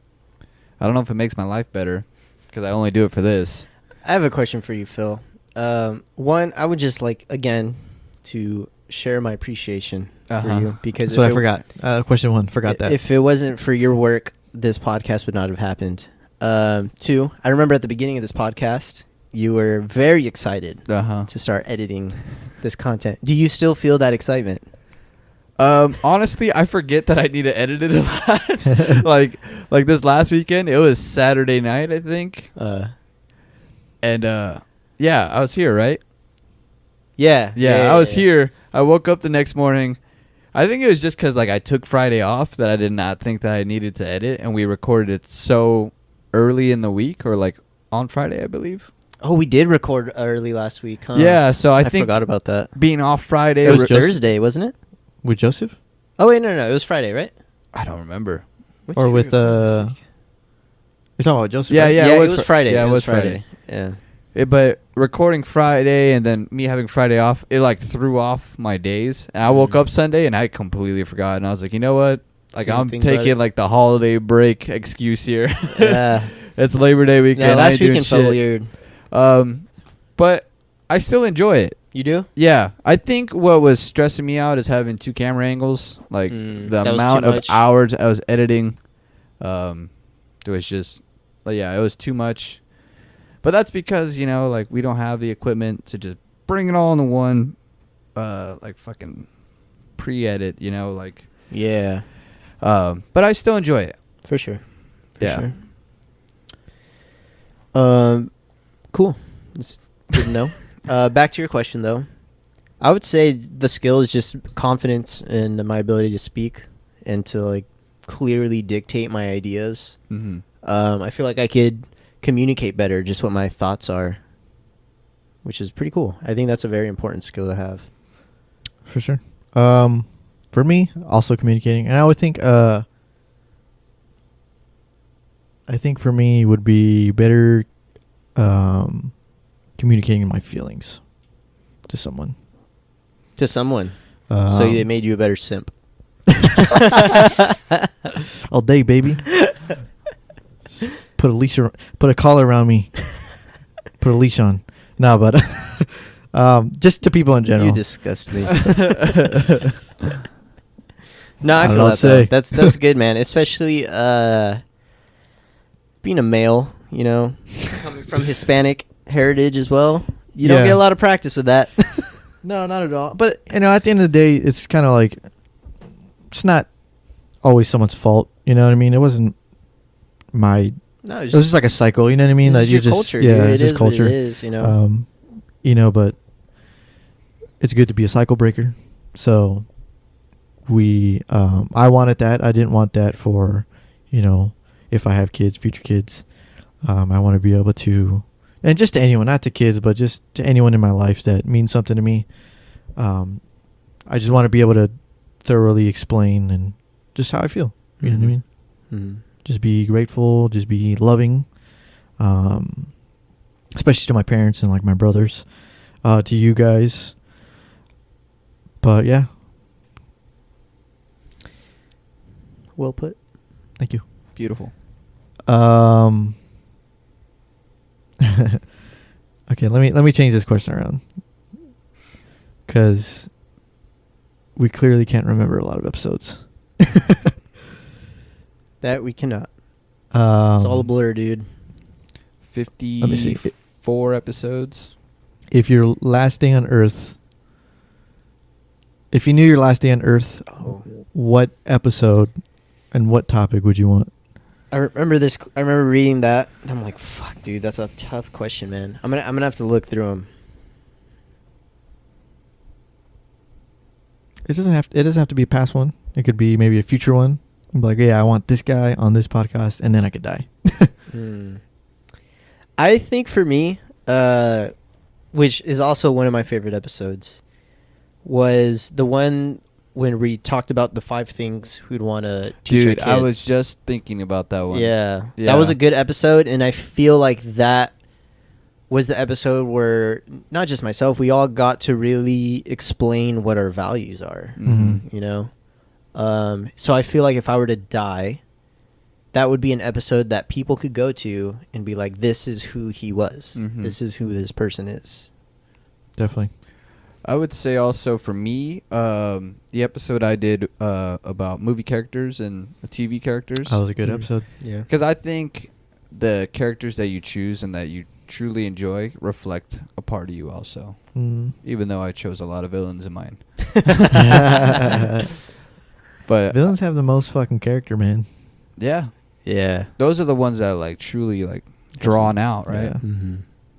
I don't know if it makes my life better because I only do it for this. I have a question for you, Phil. One, I would just like, again, to share my appreciation for Uh-huh. you. Because That's what I forgot. Question 1. Forgot that. If it wasn't for your work, this podcast would not have happened. Two, I remember at the beginning of this podcast, you were very excited Uh-huh. to start editing this content. Do you still feel that excitement? Honestly, I forget that I need to edit it a lot. like this last weekend, it was Saturday night, I think. And yeah, I was here, right? Yeah. Yeah, I was here. I woke up the next morning. I think it was just because like I took Friday off that I did not think that I needed to edit, and we recorded it so early in the week, or like on Friday, I believe. Oh, we did record early last week, huh? Yeah, so I think forgot about that. being off Friday. It was re- Thursday, wasn't it? With Joseph? Oh wait, no, it was Friday, right? I don't remember. When Or did we with, record this week? You're talking about Joseph? Yeah, right? yeah, it it was was Friday. yeah, it it was was Friday. Yeah. But recording Friday and then me having Friday off, it like threw off my days. And I woke up Sunday and I completely forgot. And I was like, you know what? Like Didn't I'm think about taking it. like the holiday break excuse here. Yeah. It's Labor Day weekend. Yeah, I last ain't doing weekend felt shit. weird. But I still enjoy it. You do? Yeah, I think what was stressing me out is having 2 camera angles. Like Mm, the that was amount too of much. hours I was editing, it was just, like, yeah, it was too much. But that's because like we don't have the equipment to just bring it all into one, like fucking pre-edit. Like. Yeah. But I still enjoy it. For sure. Yeah. Cool. That's good to know. Back to your question, though. I would say the skill is just confidence in my ability to speak and to like clearly dictate my ideas. Mm-hmm. I feel like I could communicate better just what my thoughts are, which is pretty cool. I think that's a very important skill to have. For sure. For me, also communicating. And I would think for me would be better communicating my feelings to someone. To someone. So they made you a better simp. All day, baby. Put a collar around me. Put a leash on. No, but just to people in general. You disgust me. No, I I don't feel know what that to though. say. That's good, man. Especially being a male, coming from Hispanic heritage as well. You don't Yeah. get a lot of practice with that. No, not at all. But at the end of the day, it's kind of like it's not always someone's fault. You know what I mean? It wasn't my. No, It was just like a cycle. You know what I mean? it's Like you your just culture, yeah, dude. it's It just is what culture. it is, But it's good to be a cycle breaker. So I wanted that. I didn't want that for, if I have kids, future kids. I want to be able to, and just to anyone, not to kids, but just to anyone in my life that means something to me. I just want to be able to thoroughly explain and just how I feel. You know what I mean? Mm-hmm. Just be grateful, just be loving, especially to my parents and like my brothers, to you guys. But yeah, Well put. thank you. Beautiful. Okay, let me change this question around, because we clearly can't remember a lot of episodes. That we cannot. It's Um, all a blur, dude. 54 episodes. If your last day on Earth, if you knew your last day on Earth, Oh. what episode and what topic would you want? I remember this. I remember reading that, and I'm like, "Fuck, dude, that's a tough question, man." I'm gonna have to look through them. It doesn't have to be a past one. It could be maybe a future one. I'm like, yeah, I want this guy on this podcast, and then I could die. I think for me, which is also one of my favorite episodes, was the one when we talked about the 5 things we'd want to teach our Dude, I was kids. just thinking about that one. Yeah, Yeah. that was a good episode, and I feel like that was the episode where not just myself, we all got to really explain what our values are. Mhm. So I feel like if I were to die, that would be an episode that people could go to and be like, "This is who he was. Mhm. This is who this person is." Definitely. I would say also for me, the episode I did about movie characters and TV characters. That was a good Mhm. episode. Yeah. Because I think the characters that you choose and that you truly enjoy reflect a part of you also. Mm. Even though I chose a lot of villains in mine. But Villains have the most fucking character, man. yeah, Yeah. those are the ones that like truly like drawn out, right? Yeah. Mm-hmm.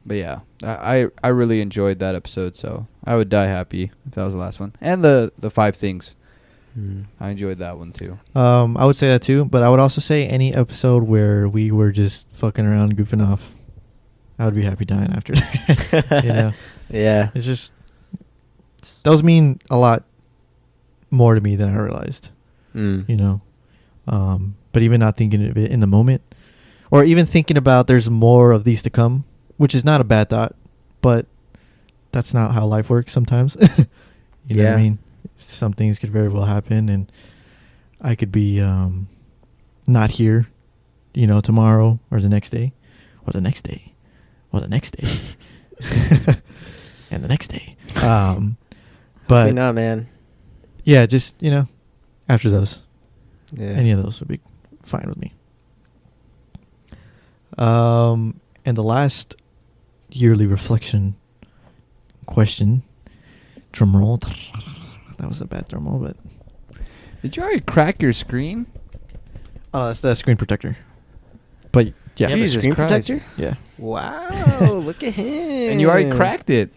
But yeah, I really enjoyed that episode, so I would die happy if that was the last one. And the 5 things. I enjoyed that one too. I would say that too, but I would also say any episode where we were just fucking around, goofing off. I would be happy dying after that. You know, Yeah. it's just those mean a lot more to me than I realized. Mm. You know, but even not thinking of it in the moment, or even thinking about there's more of these to come, which is not a bad thought, but that's not how life works sometimes. You know what I Yeah. mean? Some things could very well happen, and I could be not here, you know, tomorrow or the next day, or the next day, or the next day, and the next day. Hopefully But not, man. yeah, just, you know, after those, Yeah. any of those would be fine with me. And the last yearly reflection question, drum roll. That was a bad drum roll, but Did you already crack your screen? oh, that's the screen protector. But yeah, You have a Jesus screen Christ. protector? yeah, Wow, look at him. And you already cracked it.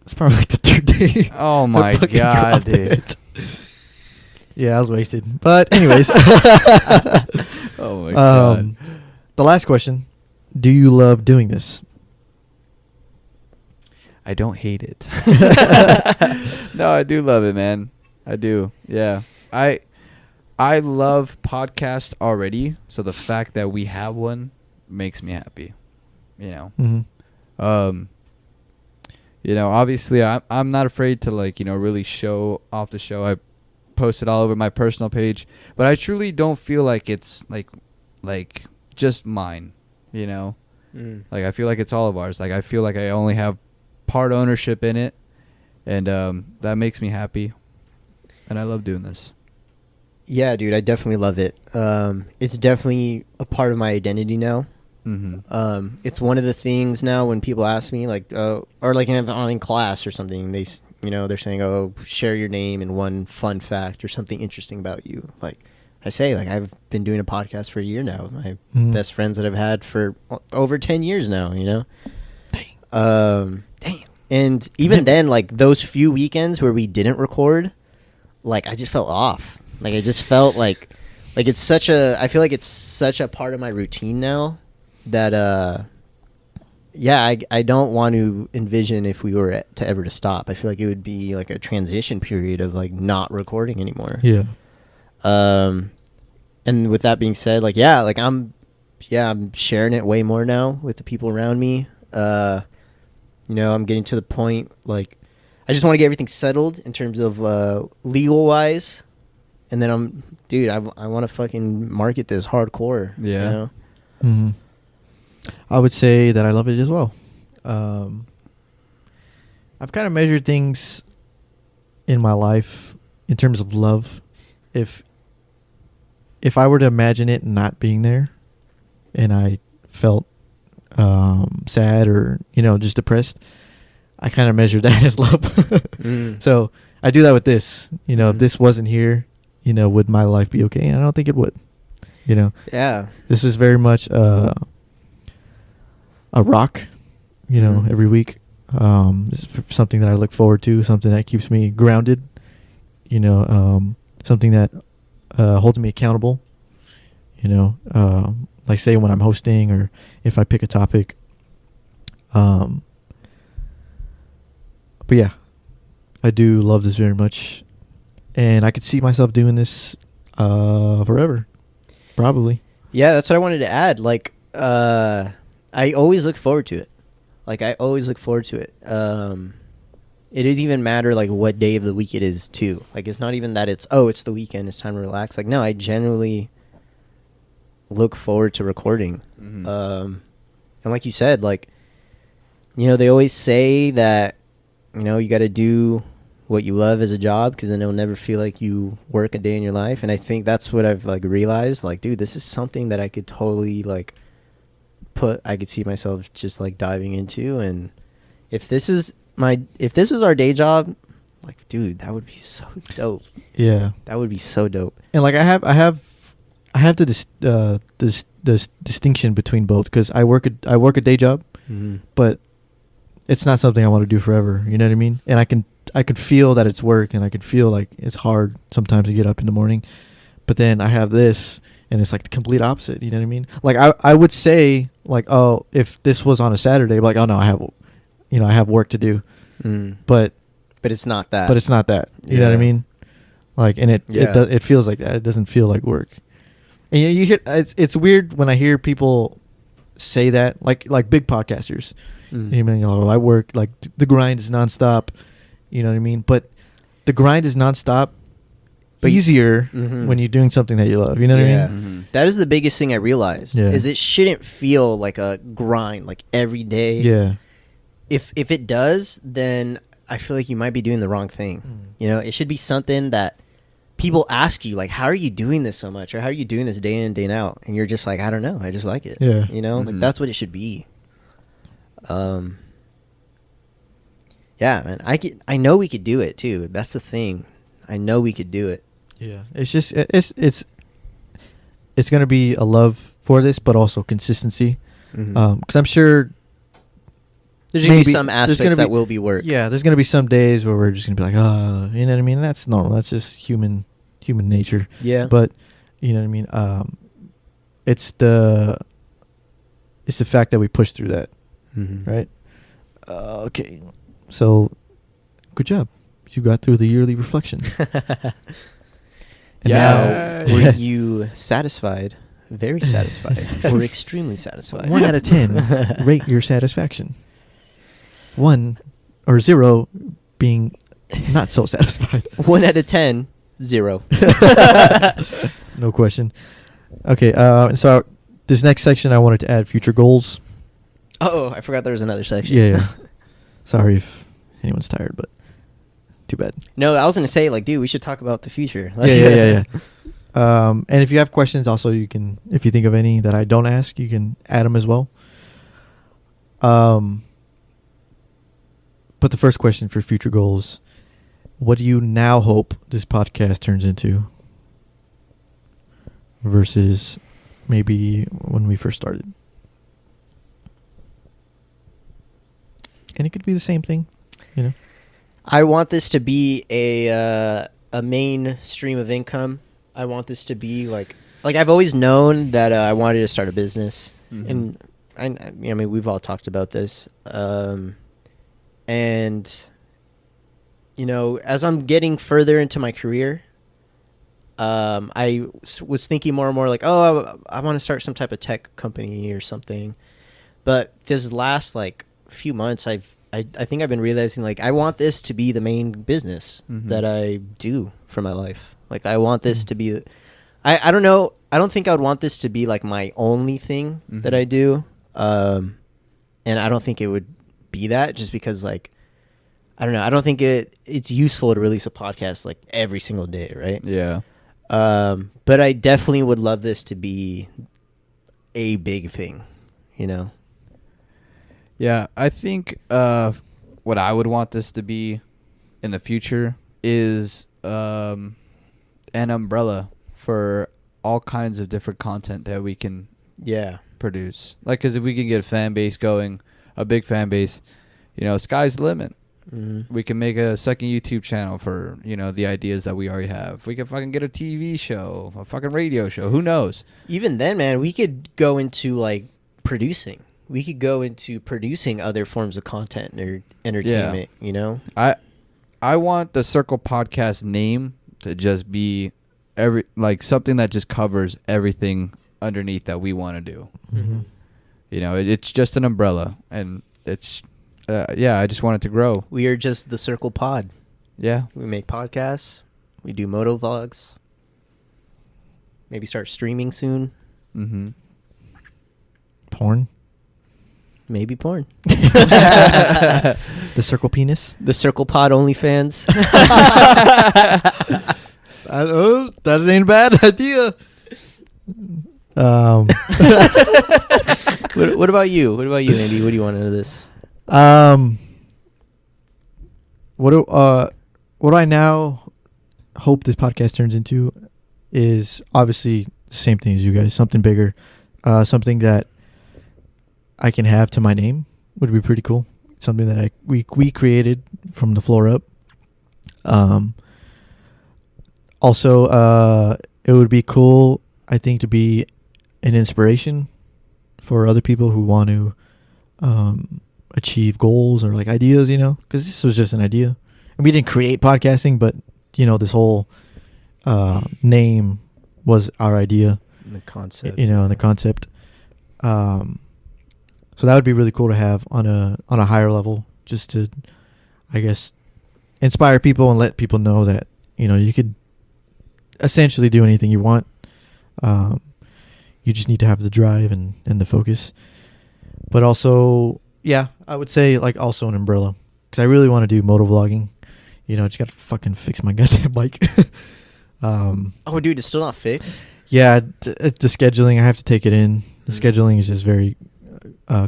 it's probably like the third day. Oh I my fucking god, dropped dude. it. Yeah, I was wasted. But anyways, Oh my god. the last question: do you love doing this? I don't hate it. No, I do love it, man. I do. Yeah. I love podcast already, so the fact that we have one makes me happy. You know. Mm-hmm. You know, obviously I'm not afraid to, like, you know, really show off the show. I post it all over my personal page, but I truly don't feel like it's like just mine, you know? Mm. Like, I feel like it's all of ours. Like, I feel like I only have part ownership in it, and that makes me happy, and I love doing this. Yeah, dude, I definitely love it. It's definitely a part of my identity now. Mm-hmm. It's one of the things now when people ask me, like, or like in class or something, they're saying, "Oh, share your name and one fun fact or something interesting about you." Like, I say, like, I've been doing a podcast for a year now with my Mhm. best friends that I've had for over 10 years now. You know. Dang. Damn. And even then, like those few weekends where we didn't record, like I just felt off. Like I just felt like it's such a. I feel like it's such a part of my routine now that yeah, I don't want to envision if we were to ever to stop. I feel like it would be like a transition period of like not recording anymore. Yeah. And with that being said, like I'm sharing it way more now with the people around me. You know, I'm getting to the point like I just want to get everything settled in terms of legal wise, and then I want to fucking market this hardcore. Yeah. You know? Mm-hmm. I would say that I love it as well. I've kind of measured things in my life in terms of love. If I were to imagine it not being there, and I felt sad or, you know, just depressed, I kind of measure that as love. So I do that with this. You know, if this wasn't here, you know, would my life be okay? I don't think it would. You know, Yeah. this was very much a rock, you know, every week. This is something that I look forward to, something that keeps me grounded, you know, something that holds me accountable, you know, like say when I'm hosting or if I pick a topic. But yeah, I do love this very much, and I could see myself doing this forever, probably. Yeah, that's what I wanted to add. Like, I always look forward to it. Like, I always look forward to it. It doesn't even matter, like, what day of the week it is, too. Like, it's not even that it's the weekend, it's time to relax. Like, no, I generally look forward to recording. Mm-hmm. And like you said, like, you know, they always say that, you know, you got to do what you love as a job, because then it'll never feel like you work a day in your life. And I think that's what I've like realized. Like, dude, this is something that I could totally like I could see myself just like diving into. And if this was our day job, like, dude, that would be so dope. Yeah. That would be so dope. And like I have the distinction between both, because I work a day job, Mm-hmm. but it's not something I want to do forever. You know what I mean? And I could feel that it's work, and I could feel like it's hard sometimes to get up in the morning. But then I have this, and it's like the complete opposite. You know what I mean? Like I would say like, oh, if this was on a Saturday, I'd be like, oh no, I have work to do. But it's not that. But it's not that. You know what I Yeah. mean? Like, and it feels like that. It doesn't feel like work. And you hear it's weird when I hear people say that, like big podcasters. You know, I work, like the grind is nonstop. You know what I mean? But the grind is nonstop. But Easier Mhm. when you're doing something that you love. You know what I Yeah. mean? Mhm. That is the biggest thing I realized. Yeah. Is it shouldn't feel like a grind, like every day. Yeah. If it does, then I feel like you might be doing the wrong thing. You know, it should be something that people ask you, like, how are you doing this so much, or how are you doing this day in, day out? And you're just like, I don't know, I just like it. Yeah. You know, like Mhm. that's what it should be. Yeah, man. I know we could do it too. That's the thing. I know we could do it. Yeah. It's just it's gonna be a love for this, but also consistency. Because I'm sure There's gonna be maybe- some there's aspects gonna that be- will be work. Yeah, there's gonna be some days where we're just gonna be like, you know what I mean? That's normal. That's just human nature. Yeah. But you know what I mean? It's the fact that we push through that, Mhm. right? Okay. So, good job. You got through the yearly reflection. And Yeah. Now, were you satisfied? Very satisfied, or extremely satisfied? 1 out of 10, rate your satisfaction. 1 or 0 being not so satisfied. 1 out of 10, 0. No question. Okay, so this next section I wanted to add future goals. Oh, I forgot there was another section. Yeah. Sorry if anyone's tired, but too bad. No, I was gonna say, like, dude, we should talk about the future. Yeah. And if you have questions, also you can, if you think of any that I don't ask, you can add them as well. But the first question for future goals: what do you now hope this podcast turns into, versus maybe when we first started? And it could be the same thing, you know. I want this to be a main stream of income. I want this to be like I've always known that I wanted to start a business, Mhm. and I mean we've all talked about this, and you know, as I'm getting further into my career, I was thinking more and more like, oh, I want to start some type of tech company or something. But this last like few months, I think I've been realizing like I want this to be the main business Mhm. that I do for my life. Like I want this to be, I don't know. I don't think I would want this to be like my only thing that Mhm. I do. And I don't think it would be that, just because like, I don't know. I don't think it's useful to release a podcast like every single day, right? Yeah. But I definitely would love this to be a big thing, you know? Yeah, I think what I would want this to be in the future is an umbrella for all kinds of different content that we can Yeah. produce. Like, because if we can get a fan base going, a big fan base, you know, sky's the limit. Mm-hmm. We can make a second YouTube channel for, you know, the ideas that we already have. We can fucking get a TV show, a fucking radio show. Who knows? Even then, man, we could go into like producing. We could go into producing other forms of content or entertainment, you know? I want the Circle Podcast name to just be something that just covers everything underneath that we want to do. Mm-hmm. You know, it's just an umbrella, and it's I just want it to grow. We are just the Circle Pod. Yeah. We make podcasts. We do moto vlogs. Maybe start streaming soon. Mm-hmm. Porn. Maybe porn. The circle penis. The Circle Pod OnlyFans. That ain't a bad idea. What about you? What about you, Andy? What do you want out of this? What do I now hope this podcast turns into is obviously the same thing as you guys, something bigger, something that I can have to my name would be pretty cool. Something that we created from the floor up, Also, it would be cool, I think, to be an inspiration for other people who want to achieve goals or like ideas, because this was just an idea. And we didn't create podcasting, but, this whole name was our idea. The concept. And the concept. So that would be really cool to have on a higher level, just to, I guess, inspire people and let people know that, you could essentially do anything you want. You just need to have the drive and the focus. But also, yeah, I would say like also an umbrella, because I really want to do motovlogging. Just got to fucking fix my goddamn bike. Oh, dude, it's still not fixed? Yeah, the scheduling, I have to take it in. The scheduling is just very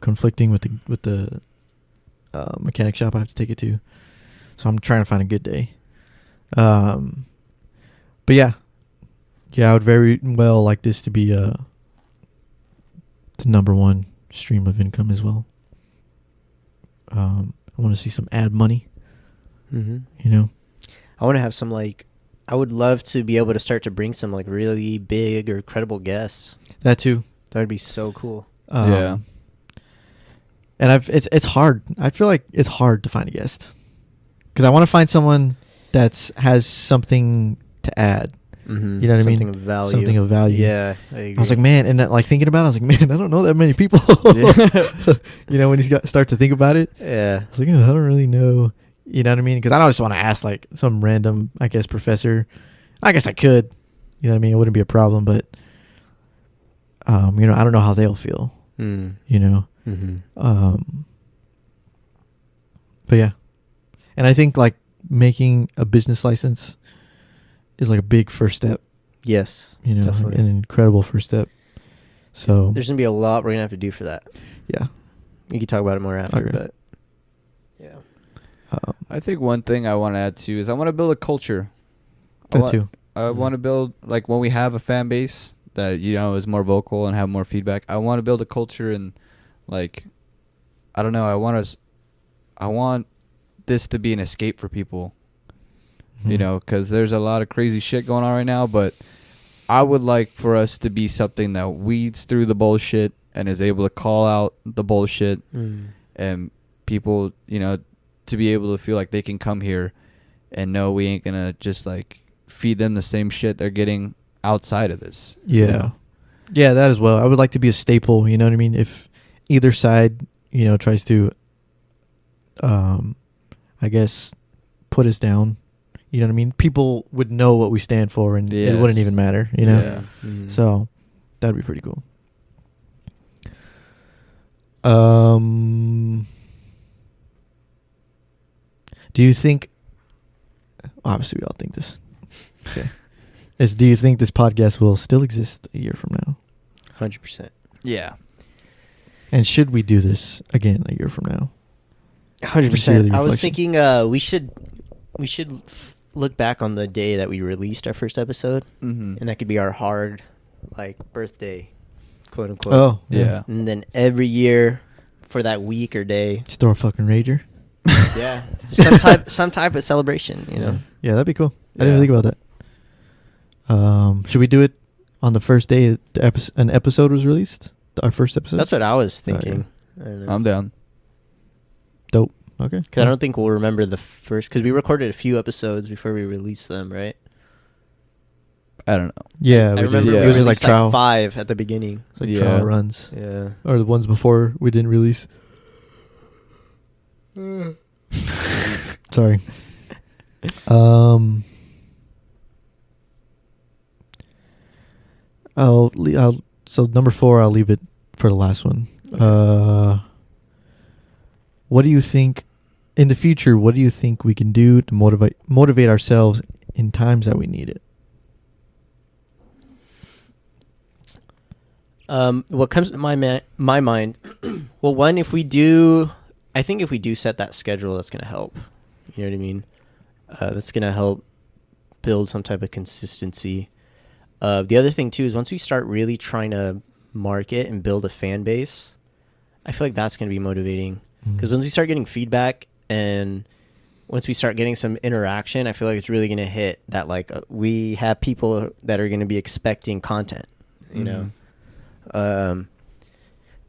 conflicting with the mechanic shop I have to take it to. So I'm trying to find a good day. But yeah, I would very well like this to be the number one stream of income as well. I want to see some ad money. Mm-hmm. I want to have some I would love to be able to start to bring some really big or credible guests. That too. That would be so cool. Yeah. And it's hard. I feel like it's hard to find a guest, because I want to find someone that has something to add. Mm-hmm. You know what I mean? Something of value. Something of value. Yeah, I agree. I was like, man, and thinking about it, I was like, man, I don't know that many people. When you start to think about it, Yeah. I was like, I don't really know. You know what I mean? Because I don't just want to ask some random, I guess, professor. I guess I could. You know what I mean? It wouldn't be a problem, but I don't know how they'll feel. Mm-hmm. But yeah, and I think making a business license is a big first step. Yes, definitely. An incredible first step. So there's gonna be a lot we're gonna have to do for that. Yeah, we can talk about it more after. Okay. But yeah, I think one thing I want to add too is I want to build a culture. that too. I want to build when we have a fan base that is more vocal and have more feedback. I want to build a culture and I don't know. I want this to be an escape for people. Mhm. Because there's a lot of crazy shit going on right now. But I would like for us to be something that weeds through the bullshit and is able to call out the bullshit, and people, to be able to feel like they can come here and know we ain't gonna just feed them the same shit they're getting outside of this. Yeah, that as well. I would like to be a staple. You know what I mean? If either side, tries to, I guess, put us down. You know what I mean? People would know what we stand for, and it wouldn't even matter. Yeah. Mm-hmm. So that'd be pretty cool. Do you think? Obviously, we all think this. Okay. Do you think this podcast will still exist a year from now? 100%. Yeah. And should we do this again a year from now? 100%. I was Reflection. thinking we should look back on the day that we released our first episode, Mm-hmm. and that could be our hard birthday, quote unquote. Oh, Yeah. And then every year for that week or day, Just throw a fucking rager. yeah, some type of celebration, Yeah, that'd be cool. I didn't Yeah. even think about that. Should we do it on the first day an episode was released? Our first episode? That's what I was Oh, yeah. thinking. I don't know. I'm down. Dope. Okay. Because I don't think we'll remember the first, because we recorded a few episodes before we released them, right? I don't know. Yeah, I we remember did. Yeah. It we was like released trial. 5 at the beginning. It's like Yeah. trial runs. Yeah. Or the ones before we didn't release. Sorry. So number 4, I'll leave it for the last one. What do you think in the future? What do you think we can do to motivate ourselves in times that we need it? What comes to my mind, well, one, I think if we do set that schedule, that's going to help. You know what I mean? That's going to help build some type of consistency. The other thing too is once we start really trying to market and build a fan base, I feel like that's going to be motivating, because once we start getting feedback and once we start getting some interaction, I feel like it's really going to hit that like we have people that are going to be expecting content, you know. And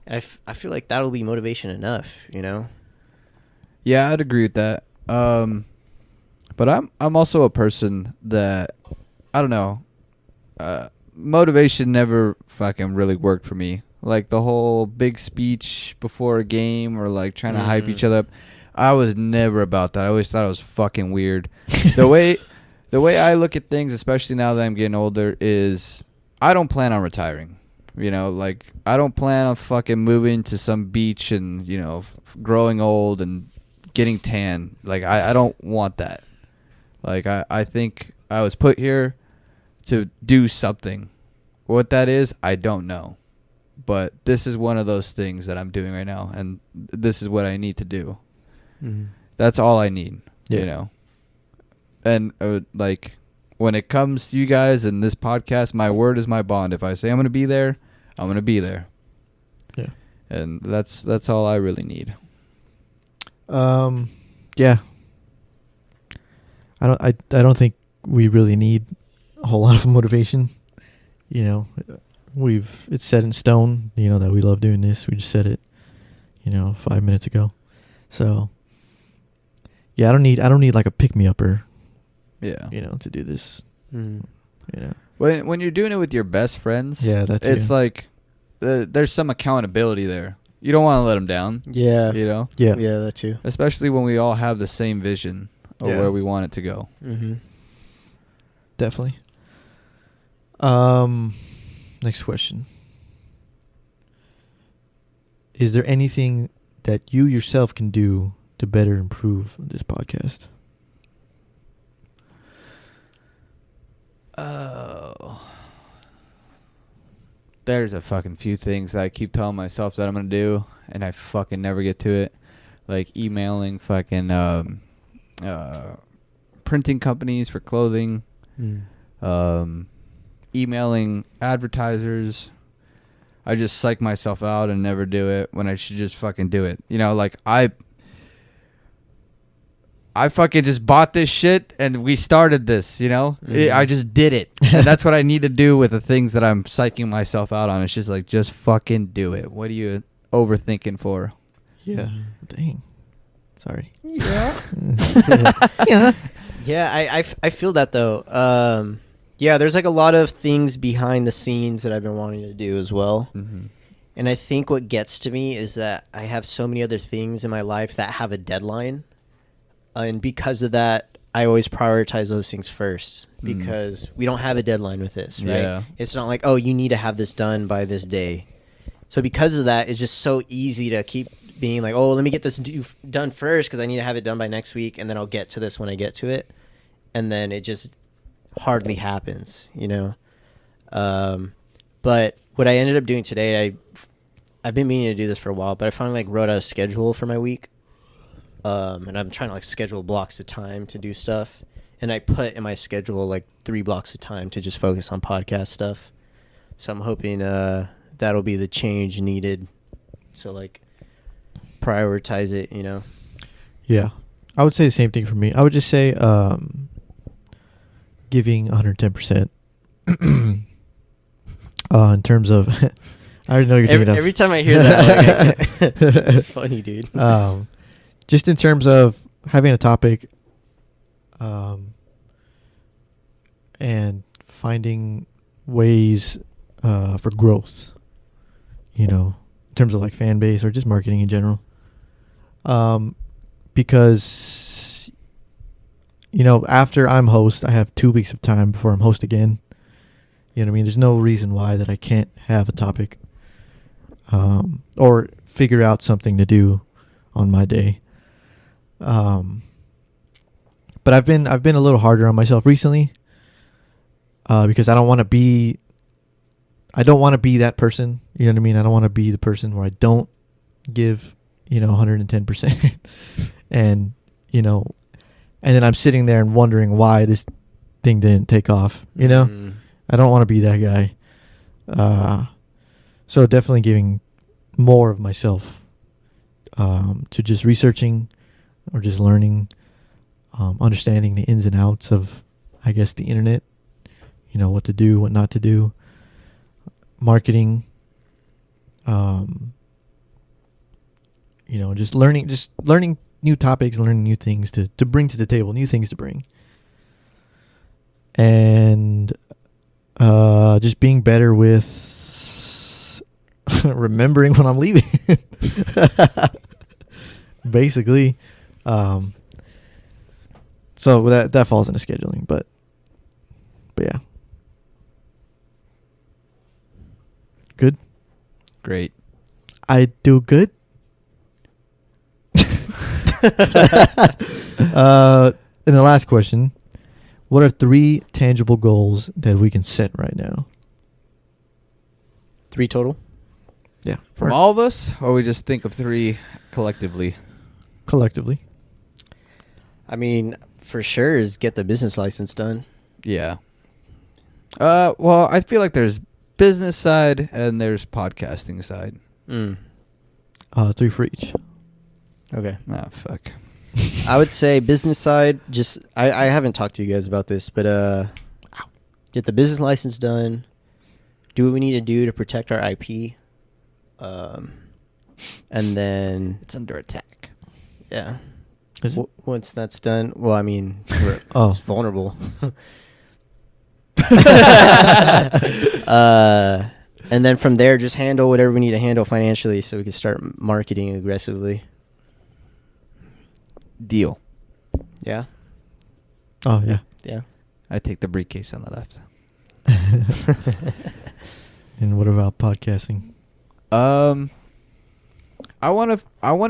I feel like that'll be motivation enough, you know. Yeah, I'd agree with that. But I'm also a person that I don't know. Motivation never fucking really worked for me. Like the whole big speech before a game or like trying to hype each other up. I was never about that. I always thought it was fucking weird. The way I look at things, especially now that I'm getting older, is I don't plan on retiring. You know, like I don't plan on fucking moving to some beach and, you know, growing old and getting tan. Like I don't want that. Like I think I was put here to do something. What that is, I don't know. But this is one of those things that I'm doing right now, and this is what I need to do. That's all I need, you know. And like when it comes to you guys and this podcast, my word is my bond. If I say I'm going to be there, I'm going to be there. Yeah. And that's all I really need. Yeah. I don't think we really need a whole lot of motivation. You know, it's set in stone, you know, that we love doing this. We just said it, you know, 5 minutes ago. So yeah, I don't need like a pick me upper. Yeah. You know, to do this. You know. When you're doing it with your best friends, yeah, it's like there's some accountability there. You don't want to let them down. Yeah. You know? Yeah. Yeah, that too. Especially when we all have the same vision of where we want it to go. Definitely. Next question. Is there anything that you yourself can do to better improve this podcast? Oh. There's a fucking few things that I keep telling myself that I'm going to do, and I fucking never get to it. Like emailing fucking printing companies for clothing. Emailing advertisers. I just psych myself out and never do it when I should just fucking do it. You know, like I fucking just bought this shit and we started this, you know? I just did it. And that's what I need to do with the things that I'm psyching myself out on. It's just like, just fucking do it. What are you overthinking for? Yeah. Dang. Sorry. Yeah. Yeah. Yeah, I feel that though. Yeah, there's like a lot of things behind the scenes that I've been wanting to do as well. And I think what gets to me is that I have so many other things in my life that have a deadline. And because of that, I always prioritize those things first because we don't have a deadline with this, right? Yeah. It's not like, oh, you need to have this done by this day. So because of that, it's just so easy to keep being like, oh, let me get this done first because I need to have it done by next week, and then I'll get to this when I get to it. And then it just hardly happens, you know? But what I ended up doing today, I've been meaning to do this for a while, but I finally like wrote out a schedule for my week. And I'm trying to like schedule blocks of time to do stuff. And I put in my schedule like 3 blocks of time to just focus on podcast stuff. So I'm hoping that'll be the change needed. So like prioritize it, you know? Yeah. I would say the same thing for me. I would just say giving 110%. In terms of... I already know you're thinking of... Every time I hear that, like, it's funny, dude. Just in terms of having a topic and finding ways for growth, you know, in terms of like fan base or just marketing in general. Because, you know, after I'm host, I have 2 weeks of time before I'm host again. You know what I mean? There's no reason why that I can't have a topic or figure out something to do on my day. But I've been a little harder on myself recently because I don't want to be that person. You know what I mean? I don't want to be the person where I don't give, 110%. And, and then I'm sitting there and wondering why this thing didn't take off, I don't want to be that guy. So definitely giving more of myself to just researching or just learning understanding the ins and outs of, I guess, the internet. You know, what to do, what not to do, marketing. You know, just learning new topics, learning new things to bring to the table, new things to bring. And just being better with remembering when I'm leaving. Basically. So that falls into scheduling, but yeah. Good. Great. I do good. And the last question, what are 3 tangible goals that we can set right now? 3 total. Yeah. From all of us, or we just think of 3 collectively? Collectively. I mean, for sure is get the business license done. Yeah. Well, I feel like there's business side and there's podcasting side. 3 for each. Okay. Ah, fuck. I would say business side, just I haven't talked to you guys about this, but get the business license done, do what we need to do to protect our IP, and then It's under attack. yeah. Is it? Once that's done, well, I mean, Oh. it's vulnerable. And then from there, just handle whatever we need to handle financially, so we can start marketing aggressively. Deal. Yeah. Oh, yeah. Yeah. I take the briefcase on the left. And what about podcasting? I want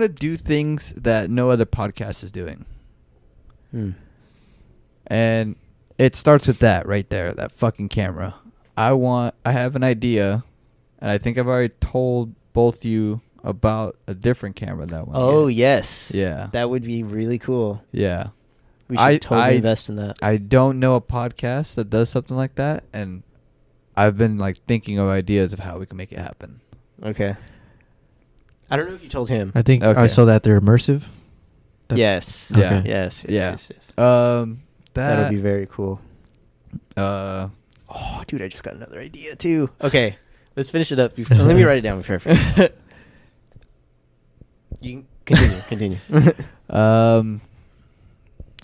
to do things that no other podcast is doing. And it starts with that right there, that fucking camera. I have an idea, and I think I've already told both you about a different camera that one. Oh, yes. Yeah. That would be really cool. Yeah. We should totally invest in that. I don't know a podcast that does something like that, and I've been like thinking of ideas of how we can make it happen. Okay. I don't know if you told him. I think Okay. I saw that they're immersive. Yes. Yeah. Okay. Yes. Yeah. Yes. That would be very cool. uh Oh, dude, I just got another idea too. Okay, let's finish it up. Let me write it down before I forget. You can continue.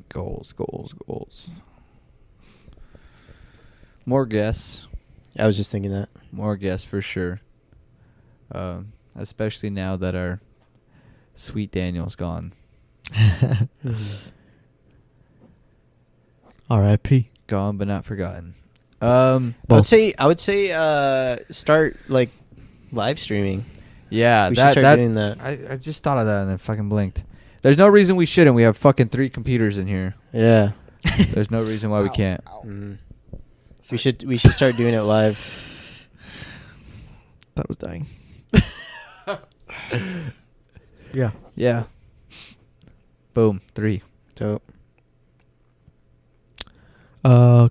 goals. More guests. I was just thinking that. More guests for sure. Especially now that our sweet Daniel's gone. R.I.P. Gone but not forgotten. I would say start like live streaming. Yeah, We should start doing that. I just thought of that and then fucking blinked. There's no reason we shouldn't. We have fucking 3 computers in here. Yeah. There's no reason why we can't. We should start doing it live. That was dying. Yeah. Yeah. Boom. 3. Dope.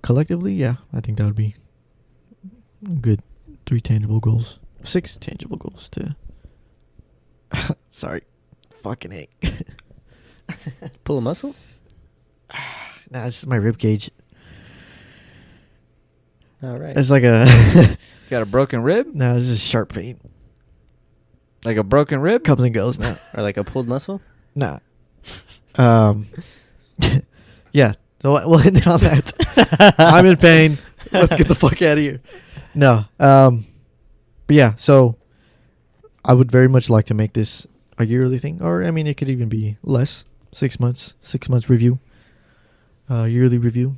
Collectively, yeah, I think that would be good. 3 tangible goals. 6 tangible goals to. Sorry. Fucking A. Pull a muscle? Nah, it's just my rib cage. All right. It's like a. Got a broken rib? No, it's just sharp pain. Like a broken rib? Comes and goes now. Or like a pulled muscle? Nah. Yeah. So we'll end it on that. I'm in pain. Let's get the fuck out of here. No. But yeah, so I would very much like to make this a yearly thing, or I mean, it could even be less. 6 months. 6 months review. Yearly review.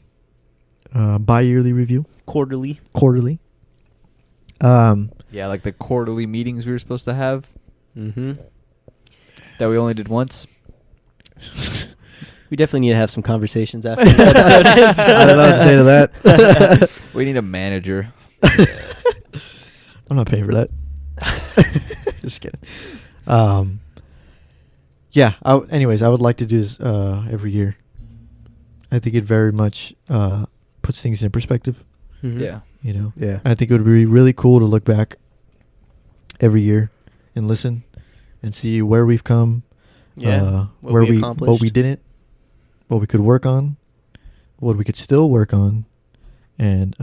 Bi-yearly review. Quarterly. Quarterly. Yeah, like the quarterly meetings we were supposed to have Mm-hmm. that we only did once. We definitely need to have some conversations after the episode ends. I don't know what to say to that. We need a manager. I'm not paying for that. Just kidding. Yeah. Anyways, I would like to do this every year. I think it very much puts things in perspective. Mhm. Yeah. You know. Yeah. I think it would be really cool to look back every year and listen and see where we've come. Yeah. What where we what we accomplished. didn't. what we could work on, what we could still work on, and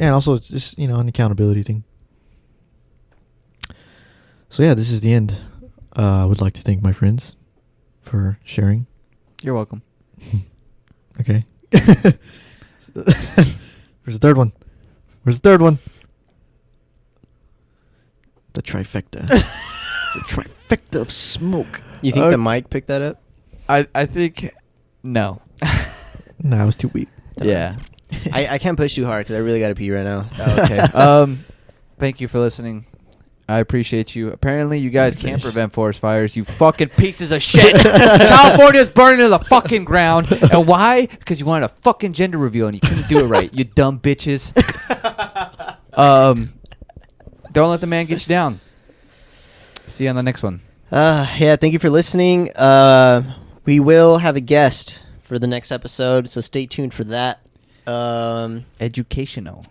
also it's just an accountability thing. So yeah, this is the end. I would like to thank my friends for sharing. You're welcome. Okay. Where's the third one? Where's the third one? The trifecta. The trifecta of smoke. You think the mic picked that up? I think no. Nah, I was too weak. Yeah. I can't push too hard because I really got to pee right now. Okay. Thank you for listening. I appreciate you. Apparently, you guys can't prevent forest fires. You fucking pieces of shit. California's burning to the fucking ground. And why? Because you wanted a fucking gender reveal and you couldn't do it right. You dumb bitches. Don't let the man get you down. See you on the next one. Yeah, thank you for listening. We will have a guest for the next episode, so stay tuned for that. Educational.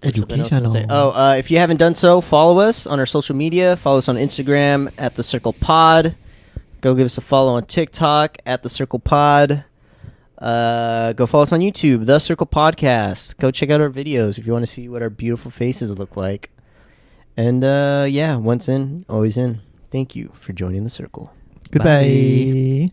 There's something else I was gonna say. If you haven't done so, follow us on our social media. Follow us on Instagram at The Circle Pod. Go give us a follow on TikTok at The Circle Pod. Go follow us on YouTube, The Circle Podcast. Go check out our videos if you want to see what our beautiful faces look like. And yeah, once in, always in. Thank you for joining The Circle. Goodbye. Bye.